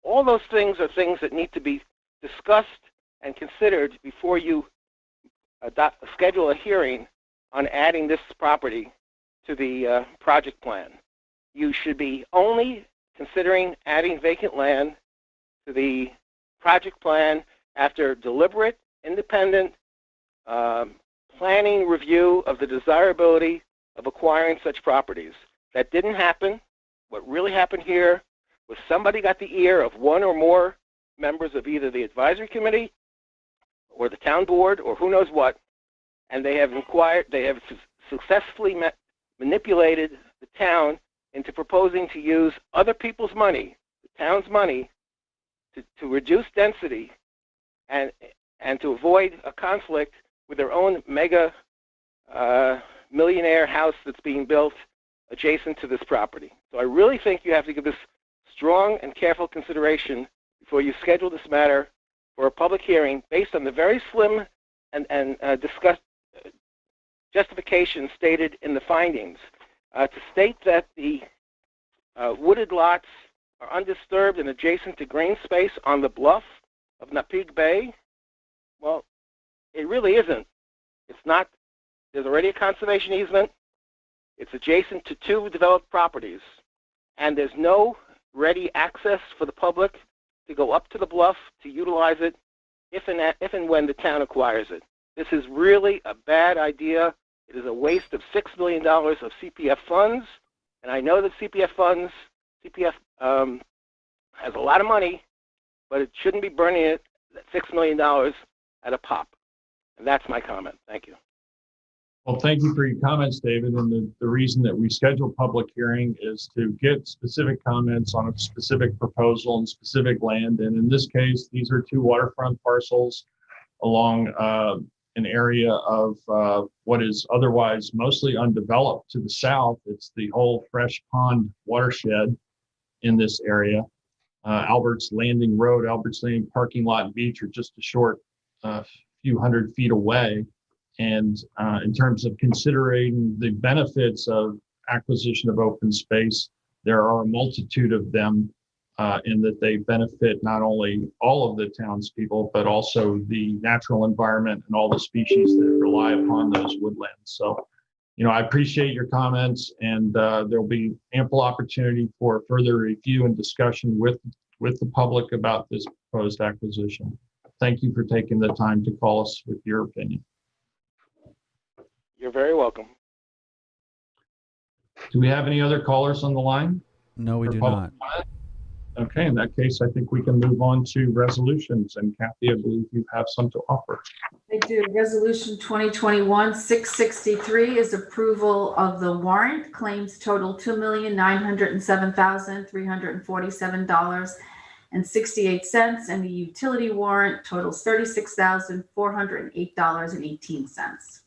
[SPEAKER 14] All those things are things that need to be discussed and considered before you schedule a hearing on adding this property to the project plan. You should be only considering adding vacant land to the project plan after deliberate, independent planning review of the desirability of acquiring such properties. That didn't happen. What really happened here was somebody got the ear of one or more members of either the advisory committee or the town board or who knows what, and they have successfully manipulated the town into proposing to use other people's money, the town's money, to reduce density and to avoid a conflict with their own mega millionaire house that's being built adjacent to this property. So I really think you have to give this strong and careful consideration before you schedule this matter for a public hearing based on the very slim and discussed justification stated in the findings. To state that the wooded lots are undisturbed and adjacent to green space on the bluff of Napeague Bay, well, it really isn't. It's not. There's already a conservation easement. It's adjacent to 2 developed properties, and there's no ready access for the public to go up to the bluff to utilize it if and when the town acquires it. This is really a bad idea. It is a waste of $6 million of CPF funds, and I know that CPF has a lot of money, but it shouldn't be burning it $6 million at a pop. And that's my comment. Thank you.
[SPEAKER 2] Well, thank you for your comments, David. And the reason that we schedule public hearing is to get specific comments on a specific proposal and specific land. And in this case, these are 2 waterfront parcels along an area of what is otherwise mostly undeveloped to the south. It's the whole Fresh Pond watershed in this area. Albert's Landing Road, Albert's Landing parking lot and beach are just a short few hundred feet away. And in terms of considering the benefits of acquisition of open space, there are a multitude of them in that they benefit not only all of the townspeople, but also the natural environment and all the species that rely upon those woodlands. So, I appreciate your comments, and there'll be ample opportunity for further review and discussion with the public about this proposed acquisition. Thank you for taking the time to call us with your opinion.
[SPEAKER 14] You're very welcome.
[SPEAKER 2] Do we have any other callers on the line?
[SPEAKER 9] No, we
[SPEAKER 2] For
[SPEAKER 9] do
[SPEAKER 2] public
[SPEAKER 9] not.
[SPEAKER 2] comment? Okay, in that case, I think we can move on to resolutions. And Kathy, I believe you have some to offer.
[SPEAKER 4] I do. Resolution 2021-663 is approval of the warrant. Claims total $2,907,347.68, and the utility warrant totals $36,408.18.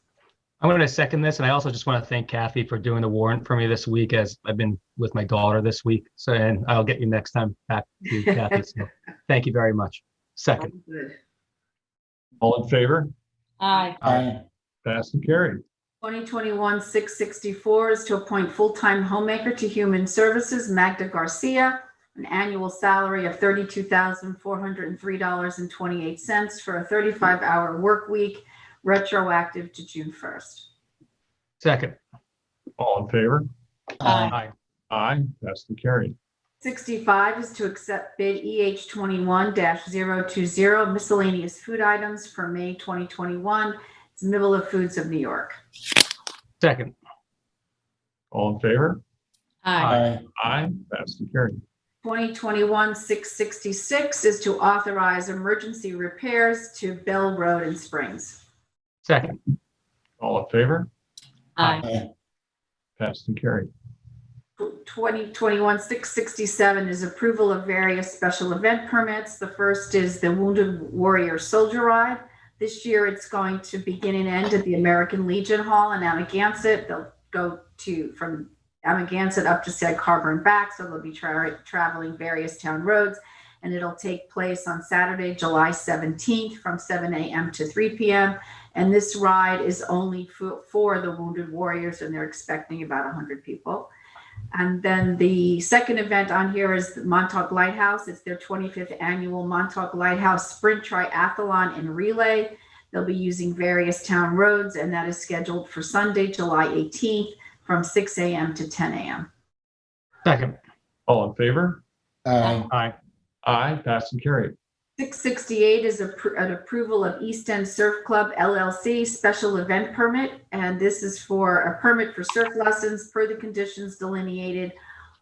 [SPEAKER 5] I'm going to second this, and I also just want to thank Kathy for doing the warrant for me this week, as I've been with my daughter this week. So, and I'll get you next time back to Kathy. So thank you very much. Second.
[SPEAKER 4] Good.
[SPEAKER 2] All in favor?
[SPEAKER 1] Aye.
[SPEAKER 8] Aye.
[SPEAKER 2] Passed and carried.
[SPEAKER 4] 2021-664 is to appoint full-time homemaker to Human Services, Magda Garcia, an annual salary of $32,403.28 for a 35-hour work week, retroactive to June 1st.
[SPEAKER 5] Second.
[SPEAKER 2] All in favor?
[SPEAKER 5] Aye.
[SPEAKER 2] Aye. Passed and carried.
[SPEAKER 4] 65 is to accept bid EH 21-020 miscellaneous food items for May 2021. It's Middle of Foods of New York.
[SPEAKER 5] Second.
[SPEAKER 2] All in favor?
[SPEAKER 1] Aye.
[SPEAKER 2] Aye. Passed and carried.
[SPEAKER 4] 2021-666 is to authorize emergency repairs to Bell Road in Springs.
[SPEAKER 5] Second.
[SPEAKER 2] All in favor?
[SPEAKER 1] Aye.
[SPEAKER 2] Passed and carried.
[SPEAKER 4] 2021-667 is approval of various special event permits. The first is the Wounded Warrior Soldier Ride. This year it's going to begin and end at the American Legion Hall in Amagansett. They'll go from Amagansett up to Sag Harbor and back, so they'll be traveling various town roads, and it'll take place on Saturday, July 17th from 7 a.m. to 3 p.m. And this ride is only for the Wounded Warriors, and they're expecting about 100 people. And then the second event on here is the Montauk Lighthouse. It's their 25th annual Montauk Lighthouse Sprint Triathlon and Relay. They'll be using various town roads, and that is scheduled for Sunday, July 18th from 6 a.m. to 10 a.m.
[SPEAKER 5] Second.
[SPEAKER 2] All in favor?
[SPEAKER 8] Aye.
[SPEAKER 5] Aye.
[SPEAKER 2] Aye. Passed and carried.
[SPEAKER 4] 668 is an approval of East End Surf Club LLC special event permit, and this is for a permit for surf lessons per the conditions delineated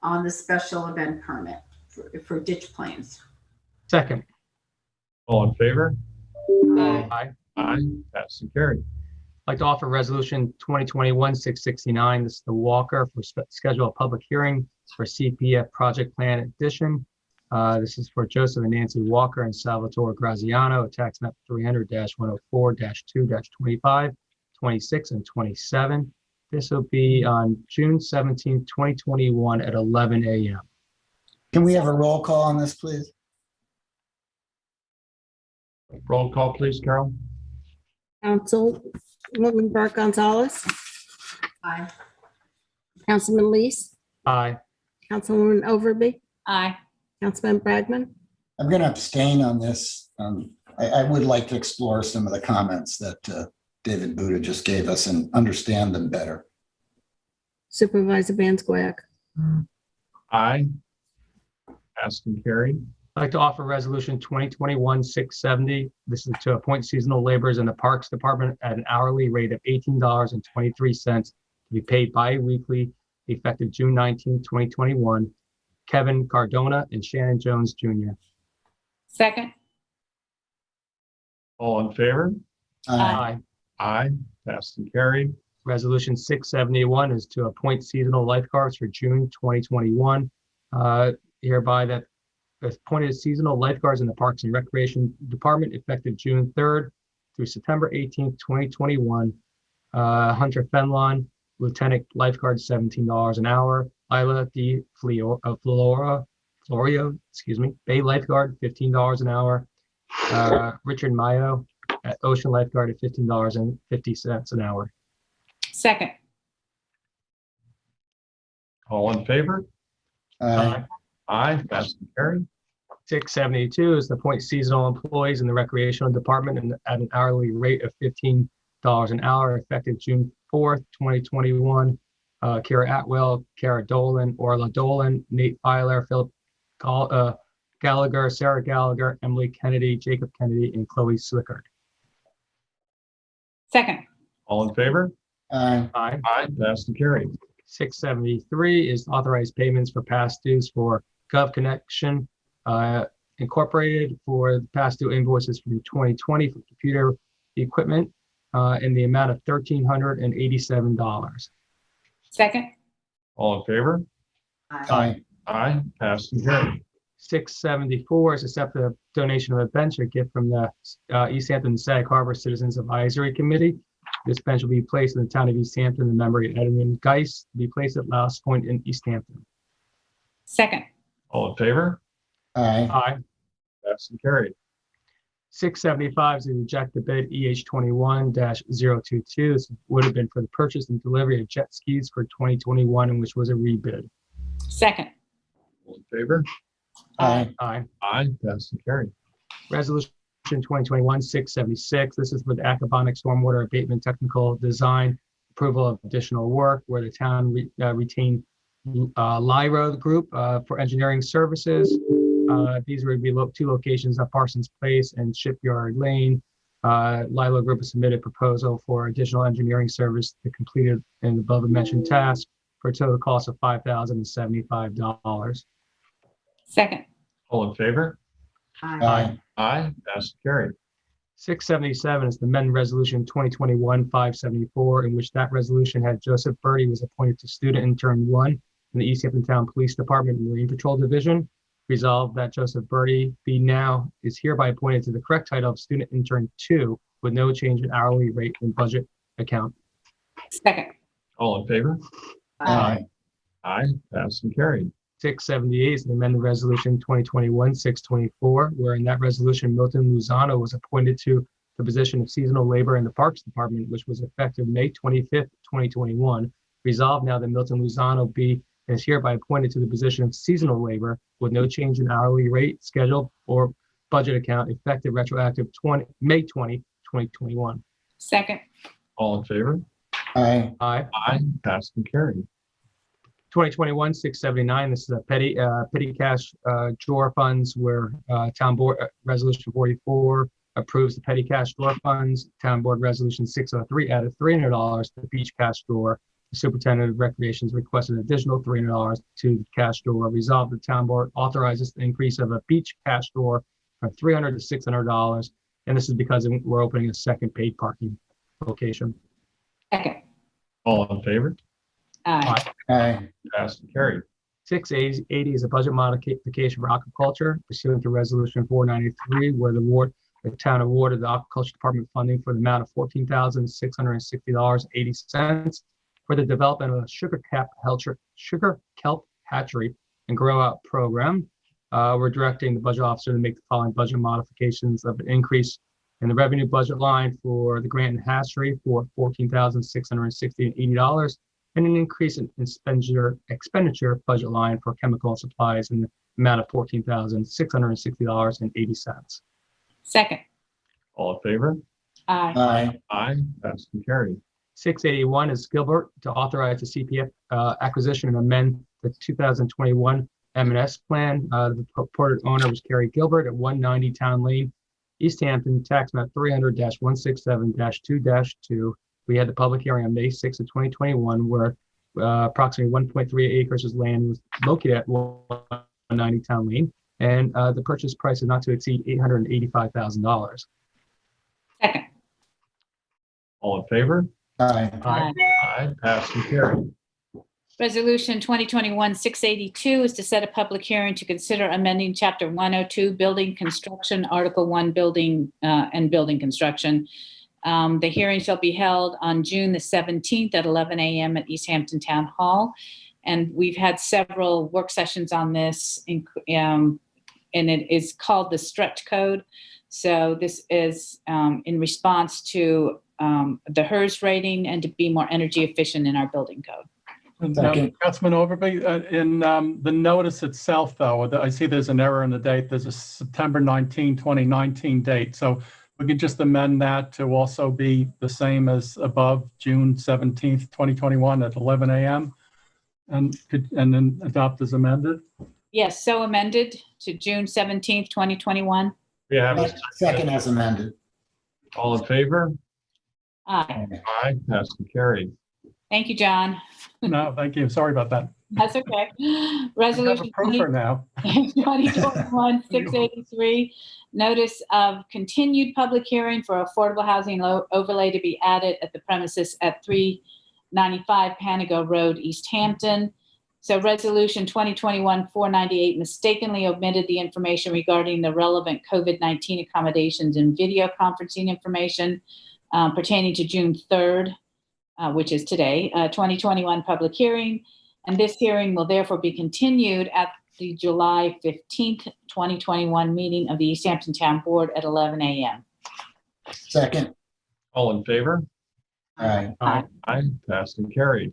[SPEAKER 4] on the special event permit for ditch planes.
[SPEAKER 5] Second.
[SPEAKER 2] All in favor?
[SPEAKER 1] Aye.
[SPEAKER 5] Aye.
[SPEAKER 2] Aye. Passed and carried.
[SPEAKER 5] I'd like to offer resolution 2021-669. This is the Walker for schedule a public hearing for CPF project plan addition. This is for Joseph and Nancy Walker and Salvatore Graziano, tax map 300-104-2-25, 26, and 27. This will be on June 17, 2021 at 11 a.m.
[SPEAKER 8] Can we have a roll call on this, please?
[SPEAKER 2] Roll call, please, Carol.
[SPEAKER 3] Councilwoman Burke Gonzalez,
[SPEAKER 4] Aye.
[SPEAKER 3] Councilman Lees,
[SPEAKER 5] Aye.
[SPEAKER 3] Councilwoman Overby,
[SPEAKER 1] Aye.
[SPEAKER 3] Councilman Bragman.
[SPEAKER 8] I'm going to abstain on this. I would like to explore some of the comments that David Buda just gave us and understand them better.
[SPEAKER 3] Supervisor Van
[SPEAKER 2] Aye. Passed and carried.
[SPEAKER 5] I'd like to offer resolution 2021-670. This is to appoint seasonal laborers in the Parks Department at an hourly rate of $18.23 to be paid bi-weekly effective June 19, 2021. Kevin Cardona and Shannon Jones Jr.
[SPEAKER 1] Second.
[SPEAKER 2] All in favor?
[SPEAKER 5] Aye.
[SPEAKER 2] Aye. Passed and carried.
[SPEAKER 5] Resolution 671 is to appoint seasonal lifeguards for June 2021. Hereby that appointed seasonal lifeguards in the Parks and Recreation Department effective June 3rd through September 18th, 2021. Hunter Fenlon, Lieutenant Lifeguard, $17 an hour. Isla D. Florio, Bay Lifeguard, $15 an hour. Richard Mayo at Ocean Lifeguard at $15.50 an hour.
[SPEAKER 1] Second.
[SPEAKER 2] All in favor?
[SPEAKER 8] Aye.
[SPEAKER 2] Aye. Passed and carried.
[SPEAKER 5] 672 is to appoint seasonal employees in the recreational department at an hourly rate of $15 an hour effective June 4th, 2021. Kara Atwell, Kara Dolan, Orla Dolan, Nate Filer, Philip Gallagher, Sarah Gallagher, Emily Kennedy, Jacob Kennedy, and Chloe Slickard.
[SPEAKER 1] Second.
[SPEAKER 2] All in favor?
[SPEAKER 8] Aye.
[SPEAKER 5] Aye.
[SPEAKER 2] Aye. Passed and carried.
[SPEAKER 5] 673 is authorized payments for past dues for Gov Connection Incorporated for the past due invoices from 2020 for computer equipment in the amount of $1,387.
[SPEAKER 1] Second.
[SPEAKER 2] All in favor?
[SPEAKER 8] Aye.
[SPEAKER 2] Aye. Passed and carried.
[SPEAKER 5] 674 is accept a donation of a bench or gift from the East Hampton Sag Harbor Citizens Advisory Committee. This bench will be placed in the town of East Hampton in memory of Edwin Geis, to be placed at Last Point in East Hampton.
[SPEAKER 1] Second.
[SPEAKER 2] All in favor?
[SPEAKER 8] Aye.
[SPEAKER 5] Aye.
[SPEAKER 2] Passed and carried.
[SPEAKER 5] 675 is to reject the bid EH21-022. This would have been for the purchase and delivery of jet skis for 2021, and which was a rebid.
[SPEAKER 1] Second.
[SPEAKER 2] All in favor?
[SPEAKER 8] Aye.
[SPEAKER 5] Aye.
[SPEAKER 2] Aye. Passed and carried.
[SPEAKER 5] Resolution 2021-676. This is for the Acabonic Stormwater Abatement Technical Design, approval of additional work where the town retained Lyro Group for engineering services. These would be two locations at Parsons Place and Shipyard Lane. Lyro Group has submitted a proposal for additional engineering service to complete an above mentioned task for a total cost of $5,075.
[SPEAKER 1] Second.
[SPEAKER 2] All in favor?
[SPEAKER 8] Aye.
[SPEAKER 2] Aye. Passed and carried.
[SPEAKER 5] 677 is the amendment resolution 2021-574, in which that resolution had Joseph Birdie was appointed to student intern 1 in the East Hampton Town Police Department Marine Patrol Division. Resolved that Joseph Birdie is hereby appointed to the correct title of student intern 2 with no change in hourly rate and budget account.
[SPEAKER 1] Second.
[SPEAKER 2] All in favor?
[SPEAKER 8] Aye.
[SPEAKER 2] Aye. Passed and carried.
[SPEAKER 5] 678 is the amendment resolution 2021-624, where in that resolution, Milton Luzano was appointed to the position of seasonal labor in the Parks Department, which was effective May 25th, 2021. Resolved now that Milton Luzano is hereby appointed to the position of seasonal labor with no change in hourly rate, schedule, or budget account, effective retroactive May 20, 2021.
[SPEAKER 1] Second.
[SPEAKER 2] All in favor?
[SPEAKER 8] Aye.
[SPEAKER 5] Aye.
[SPEAKER 2] Aye. Passed and carried.
[SPEAKER 5] 2021-679, this is a petty cash drawer funds where Town Board Resolution 44 approves the petty cash drawer funds. Town Board Resolution 603 added $300 to the beach cash drawer. The Superintendent of Recreation's requested an additional $300 to the cash drawer. Resolved, the Town Board authorizes the increase of a beach cash drawer from $300 to $600, and this is because we're opening a second paid parking location.
[SPEAKER 1] Second.
[SPEAKER 2] All in favor?
[SPEAKER 1] Aye.
[SPEAKER 8] Aye.
[SPEAKER 2] Passed and carried.
[SPEAKER 5] 680 is a budget modification for aquaculture pursuant to Resolution 493, where the town awarded the aquaculture department funding for the amount of $14,660.80 for the development of a sugar kelp hatchery and grow out program. We're directing the budget officer to make the following budget modifications of an increase in the revenue budget line for the grant and hatchery for $14,660.80 and an increase in expenditure budget line for chemical and supplies in the amount of $14,660.80.
[SPEAKER 1] Second.
[SPEAKER 2] All in favor?
[SPEAKER 1] Aye.
[SPEAKER 8] Aye.
[SPEAKER 2] Aye. Passed and carried.
[SPEAKER 5] 681 is Gilbert to authorize the CPF acquisition and amend the 2021 M&S plan. The purported owner was Carrie Gilbert at 190 Town Lane, East Hampton, tax map 300-167-2-2. We had the public hearing on May 6th of 2021, where approximately 1.3 acres of land was located at 190 Town Lane, and the purchase price is not to exceed $885,000.
[SPEAKER 1] Second.
[SPEAKER 2] All in favor?
[SPEAKER 8] Aye.
[SPEAKER 1] Aye.
[SPEAKER 2] Aye. Passed and carried.
[SPEAKER 1] Resolution 2021-682 is to set a public hearing to consider amending Chapter 102, Building Construction, Article 1, Building and Building Construction. The hearing shall be held on June the 17th at 11 a.m. at East Hampton Town Hall. And we've had several work sessions on this, and it is called the Stretch Code. So this is in response to the HERS rating and to be more energy efficient in our building code.
[SPEAKER 17] And, Councilman Overby, in the notice itself, though, I see there's an error in the date. There's a September 19, 2019 date. So we could just amend that to also be the same as above, June 17th, 2021 at 11 a.m. and then adopt as amended.
[SPEAKER 1] Yes, so amended to June 17th, 2021.
[SPEAKER 2] We have a
[SPEAKER 8] Second as amended.
[SPEAKER 2] All in favor?
[SPEAKER 1] Aye.
[SPEAKER 2] Aye. Passed and carried.
[SPEAKER 1] Thank you, John.
[SPEAKER 17] No, thank you. Sorry about that.
[SPEAKER 1] That's okay.
[SPEAKER 17] I
[SPEAKER 1] Resolution
[SPEAKER 17] have a proffer now.
[SPEAKER 1] 2021-683, notice of continued public hearing for affordable housing overlay to be added at the premises at 395 Panago Road, East Hampton. So Resolution 2021-498 mistakenly omitted the information regarding the relevant COVID-19 accommodations and video conferencing information pertaining to June 3rd, which is today, 2021 public hearing. And this hearing will therefore be continued at the July 15th, 2021 meeting of the East Hampton Town Board at 11 a.m.
[SPEAKER 8] Second.
[SPEAKER 2] All in favor?
[SPEAKER 8] Aye.
[SPEAKER 2] Aye. Aye. Passed and carried.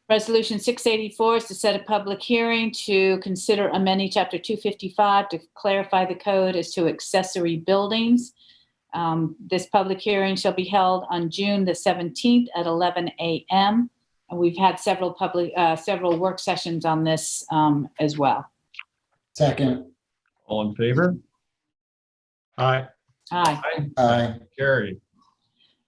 [SPEAKER 1] Resolution 684 is to set a public hearing to consider amending Chapter 255 to clarify the code as to accessory buildings. This public hearing shall be held on June the 17th at 11 a.m. And we've had several work sessions on this as well.
[SPEAKER 8] Second.
[SPEAKER 2] All in favor?
[SPEAKER 17] Aye.
[SPEAKER 1] Aye.
[SPEAKER 8] Aye.
[SPEAKER 2] Carried.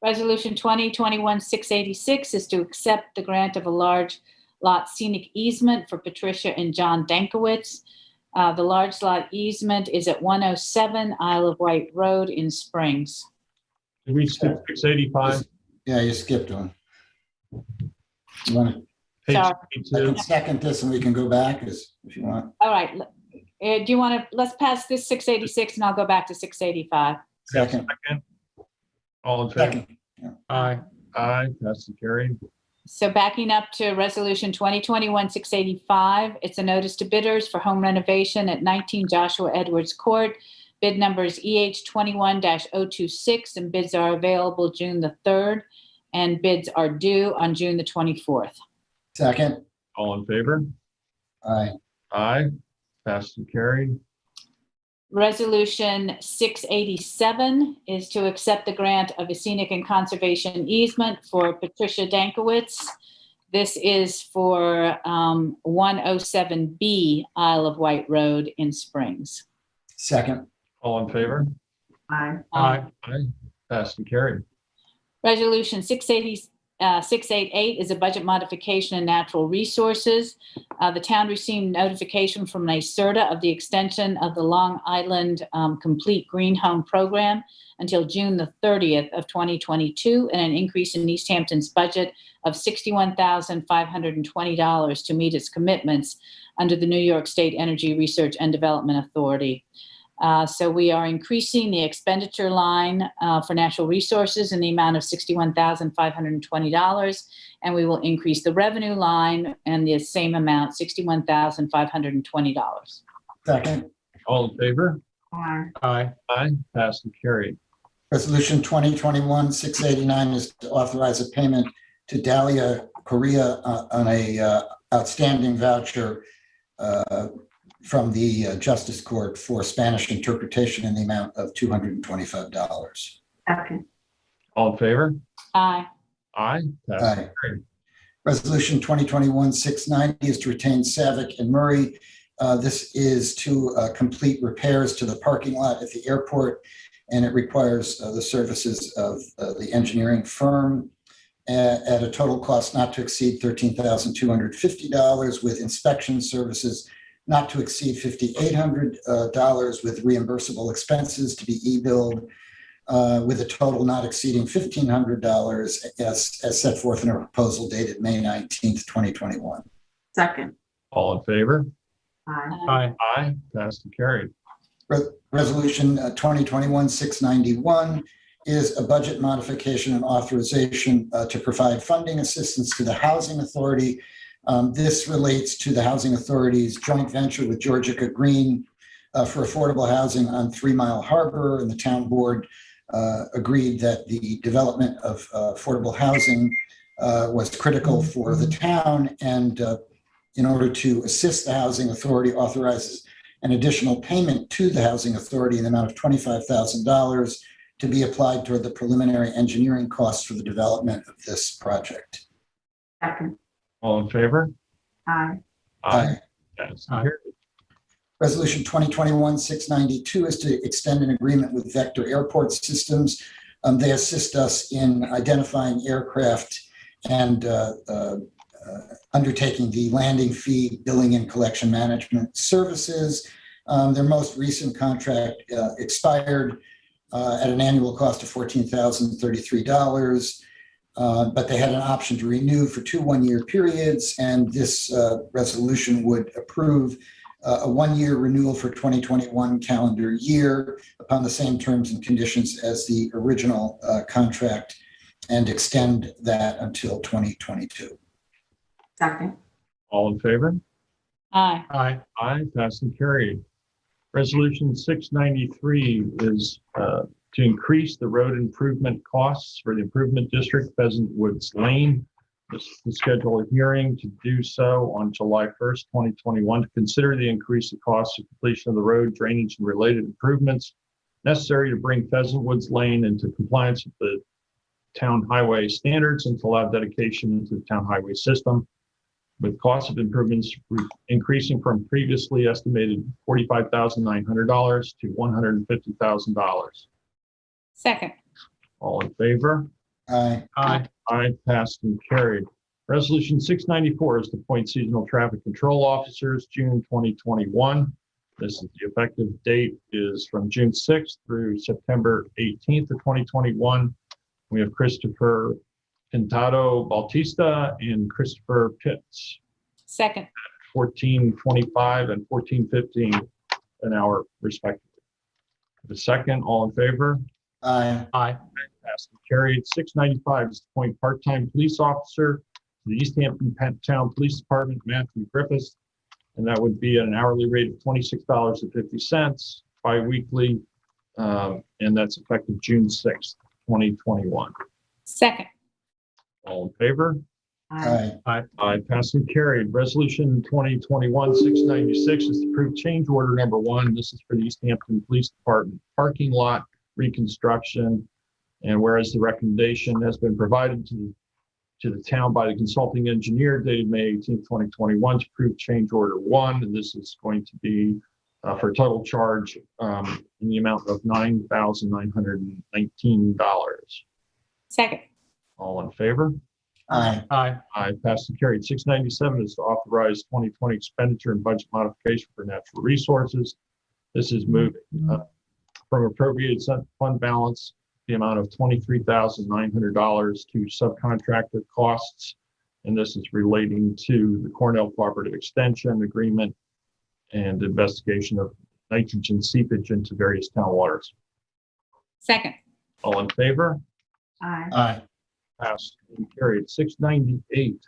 [SPEAKER 1] Resolution 2021-686 is to accept the grant of a large lot scenic easement for Patricia and John Dankowitz. The large lot easement is at 107 Isle of Wight Road in Springs.
[SPEAKER 2] Did we skip 685?
[SPEAKER 8] Yeah, you skipped one. You want to?
[SPEAKER 2] Page
[SPEAKER 1] Sorry.
[SPEAKER 2] 62.
[SPEAKER 8] I can second this and we can go back if you want.
[SPEAKER 1] All right. Do you want to, let's pass this 686 and I'll go back to 685.
[SPEAKER 8] Second.
[SPEAKER 2] Second. All in favor?
[SPEAKER 8] Second.
[SPEAKER 17] Aye.
[SPEAKER 2] Aye. Passed and carried.
[SPEAKER 1] So backing up to Resolution 2021-685, it's a notice to bidders for home renovation at 19 Joshua Edwards Court. Bid numbers EH 21-026 and bids are available June the 3rd and bids are due on June the 24th.
[SPEAKER 8] Second.
[SPEAKER 2] All in favor?
[SPEAKER 8] Aye.
[SPEAKER 2] Aye. Passed and carried.
[SPEAKER 1] Resolution 687 is to accept the grant of a scenic and conservation easement for Patricia Dankowitz. This is for 107B Isle of Wight Road in Springs.
[SPEAKER 8] Second.
[SPEAKER 2] All in favor?
[SPEAKER 4] Aye.
[SPEAKER 17] Aye.
[SPEAKER 2] Aye. Passed and carried.
[SPEAKER 1] Resolution 688 is a budget modification in natural resources. The town received notification from NYSERDA of the extension of the Long Island Complete Green Home Program until June the 30th of 2022, and an increase in East Hampton's budget of $61,520 to meet its commitments under the New York State Energy Research and Development Authority. So we are increasing the expenditure line for natural resources in the amount of $61,520, and we will increase the revenue line and the same amount, $61,520.
[SPEAKER 8] Second.
[SPEAKER 2] All in favor?
[SPEAKER 4] Aye.
[SPEAKER 17] Aye.
[SPEAKER 2] Aye. Passed and carried.
[SPEAKER 8] Resolution 2021-689 is to authorize a payment to Dahlia Korea on a outstanding voucher from the Justice Court for Spanish interpretation in the amount of $225.
[SPEAKER 4] Second.
[SPEAKER 2] All in favor?
[SPEAKER 1] Aye.
[SPEAKER 2] Aye. Passed
[SPEAKER 8] Aye.
[SPEAKER 2] and carried.
[SPEAKER 8] Resolution 2021-690 is to retain Savick and Murray. This is to complete repairs to the parking lot at the airport, and it requires the services of the engineering firm at a total cost not to exceed $13,250 with inspection services not to exceed $5,800 with reimbursable expenses to be e-billed with a total not exceeding $1,500 as set forth in a proposal dated May 19th, 2021.
[SPEAKER 4] Second.
[SPEAKER 2] All in favor?
[SPEAKER 4] Aye.
[SPEAKER 17] Aye.
[SPEAKER 2] Aye. Passed and carried.
[SPEAKER 8] Resolution 2021-691 is a budget modification and authorization to provide funding assistance to the Housing Authority. This relates to the Housing Authority's joint venture with Georgia Green for affordable housing on 3 Mile Harbor, and the town board agreed that the development of affordable housing was critical for the town, and in order to assist the Housing Authority, authorizes an additional payment to the Housing Authority in the amount of $25,000 to be applied toward the preliminary engineering costs for the development of this project.
[SPEAKER 4] Second.
[SPEAKER 2] All in favor?
[SPEAKER 4] Aye.
[SPEAKER 8] Aye.
[SPEAKER 2] That's carried.
[SPEAKER 8] Resolution 2021-692 is to extend an agreement with Vector Airport Systems. They assist us in identifying aircraft and undertaking the landing fee, billing, and collection management services. Their most recent contract expired at an annual cost of $14,033, but they had an option to renew for 2 one-year periods, and this resolution would approve a 1-year renewal for 2021 calendar year upon the same terms and conditions as the original contract, and extend that until 2022.
[SPEAKER 4] Second.
[SPEAKER 2] All in favor?
[SPEAKER 1] Aye.
[SPEAKER 2] Aye. Aye, passed and carried. Resolution 693 is to increase the road improvement costs for the improvement district, Pheasant Woods Lane. This is to schedule a hearing to do so on July 1st, 2021, to consider the increase of costs of completion of the road, drainage, and related improvements necessary to bring Pheasant Woods Lane into compliance with the town highway standards and to allow dedication into the town highway system, with costs of improvements increasing from previously estimated $45,900 to $150,000.
[SPEAKER 1] Second.
[SPEAKER 2] All in favor?
[SPEAKER 8] Aye.
[SPEAKER 2] Aye. Aye, passed and carried. Resolution 694 is to appoint seasonal traffic control officers, June 2021. This is the effective date is from June 6th through September 18th of 2021. We have Christopher Pintado Bautista and Christopher Pitts.
[SPEAKER 1] Second.
[SPEAKER 2] $14.25 and $14.15 an hour respectively. The second, all in favor?
[SPEAKER 8] Aye.
[SPEAKER 2] Aye. Passed and carried. 695 is to appoint part-time police officer to the East Hampton Town Police Department, Matthew Griffiths, and that would be at an hourly rate of $26.50 bi-weekly, and that's effective June 6th, 2021.
[SPEAKER 1] Second.
[SPEAKER 2] All in favor?
[SPEAKER 8] Aye.
[SPEAKER 2] Aye. Aye. Passed and carried. Resolution 2021-696 is to approve change order number 1. This is for the East Hampton Police Department parking lot reconstruction. And whereas the recommendation has been provided to the town by the consulting engineer dated May 18th, 2021 to approve change order 1. And this is going to be for a total charge in the amount of $9,919.
[SPEAKER 1] Second.
[SPEAKER 2] All in favor?
[SPEAKER 8] Aye.
[SPEAKER 2] Aye. Aye. Passed and carried. 697 is to authorize 2020 expenditure and budget modification for natural resources. This is moving from appropriated fund balance the amount of $23,900 to subcontractor costs. And this is relating to the Cornell Cooperative Extension Agreement and investigation of nitrogen seepage into various town waters.
[SPEAKER 1] Second.
[SPEAKER 2] All in favor?
[SPEAKER 4] Aye.
[SPEAKER 8] Aye.
[SPEAKER 2] Passed and carried. 698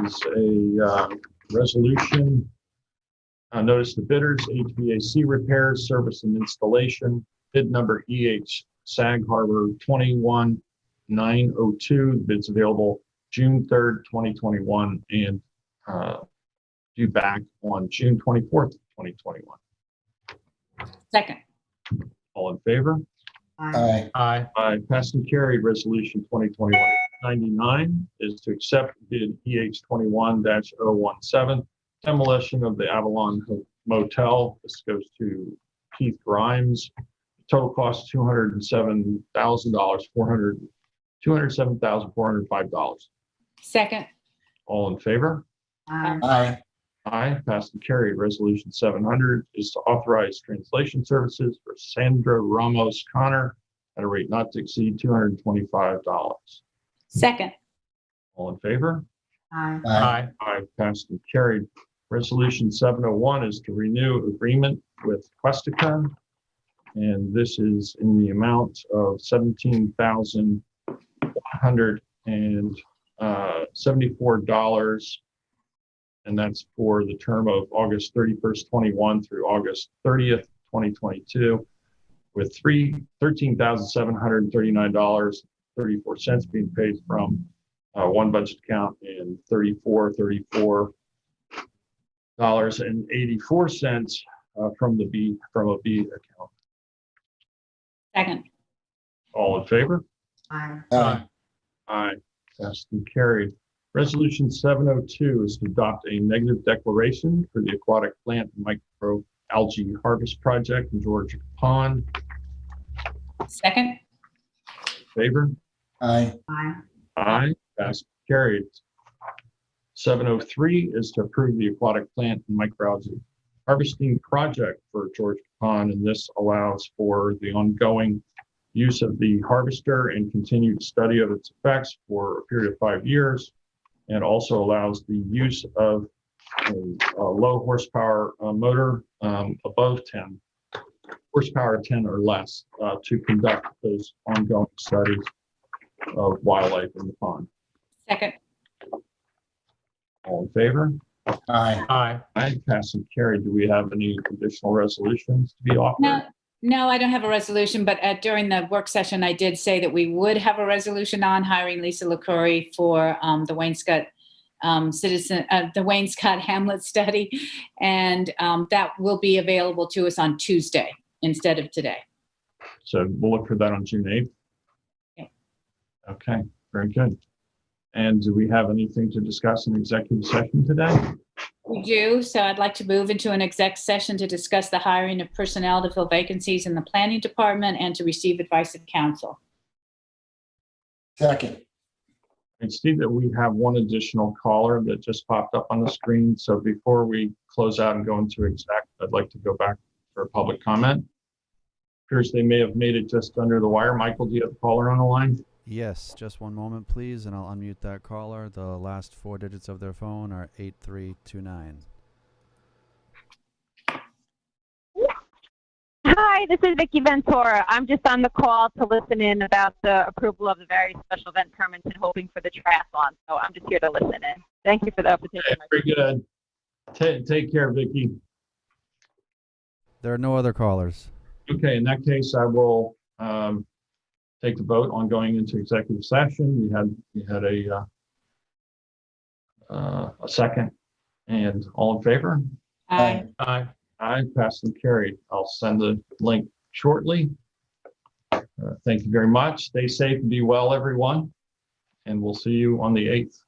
[SPEAKER 2] is a resolution. Notice the bidders, HVAC repairs, service and installation, bid number Sag Harbor 21902. Bids available June 3rd, 2021, and due back on June 24th, 2021.
[SPEAKER 1] Second.
[SPEAKER 2] All in favor?
[SPEAKER 8] Aye.
[SPEAKER 2] Aye. Aye. Passed and carried. Resolution 2021-99 is to accept bid EH21-017, demolition of the Avalon Motel. This goes to Keith Grimes. Total cost $207,405.
[SPEAKER 1] Second.
[SPEAKER 2] All in favor?
[SPEAKER 4] Aye.
[SPEAKER 8] Aye.
[SPEAKER 2] Aye. Passed and carried. Resolution 700 is to authorize translation services for Sandra Ramos Connor at a rate not to exceed $225.
[SPEAKER 1] Second.
[SPEAKER 2] All in favor?
[SPEAKER 4] Aye.
[SPEAKER 8] Aye.
[SPEAKER 2] Aye. Passed and carried. Resolution 701 is to renew agreement with Questica, and this is in the amount of $17,174, and that's for the term of August 31st, 21 through August 30th, 2022, with $13,739.34 being paid from one budget account and $34.84 from a B account.
[SPEAKER 1] Second.
[SPEAKER 2] All in favor?
[SPEAKER 4] Aye.
[SPEAKER 2] Aye. Passed and carried. Resolution 702 is to adopt a negative declaration for the aquatic plant and microalgae harvest project in Georgia Pond.
[SPEAKER 1] Second.
[SPEAKER 2] Favor?
[SPEAKER 8] Aye.
[SPEAKER 4] Aye.
[SPEAKER 2] Aye. Passed and carried. 703 is to approve the aquatic plant and microalgae harvesting project for Georgia Pond, and this allows for the ongoing use of the harvester and continued study of its effects for a period of 5 years, and also allows the use of a low horsepower motor above 10 horsepower, 10 or less, to conduct those ongoing studies of wildlife in the pond.
[SPEAKER 1] Second.
[SPEAKER 2] All in favor?
[SPEAKER 8] Aye.
[SPEAKER 2] Aye. Aye. Passed and carried. Do we have any additional resolutions to be offered?
[SPEAKER 1] No, I don't have a resolution, but during the work session, I did say that we would have a resolution on hiring Lisa LaCourie for the Wainscott the Wainscott Hamlet study, and that will be available to us on Tuesday instead of today.
[SPEAKER 2] So we'll look for that on June 8th.
[SPEAKER 1] Yeah.
[SPEAKER 2] Okay, very good. And do we have anything to discuss in executive session today?
[SPEAKER 1] We do. So I'd like to move into an exec session to discuss the hiring of personnel to fill vacancies in the planning department and to receive advice of counsel.
[SPEAKER 8] Second.
[SPEAKER 2] I see that we have one additional caller that just popped up on the screen. So before we close out and go into exec, I'd like to go back for a public comment. Appears they may have made it just under the wire. Michael, do you have a caller on the line?
[SPEAKER 9] Yes, just one moment, please, and I'll unmute that caller. The last 4 digits of their phone are 8329.
[SPEAKER 18] Hi, this is Vicki Ventura. I'm just on the call to listen in about the approval of the various special event permits and hoping for the triathlon. So I'm just here to listen in. Thank you for the opportunity.
[SPEAKER 2] Very good. Take care, Vicki.
[SPEAKER 9] There are no other callers.
[SPEAKER 2] Okay, in that case, I will take the vote on going into executive session. We had a second, and all in favor?
[SPEAKER 1] Aye.
[SPEAKER 2] Aye. Aye. Passed and carried. I'll send the link shortly. Thank you very much. Stay safe and be well, everyone. And we'll see you on the 8th.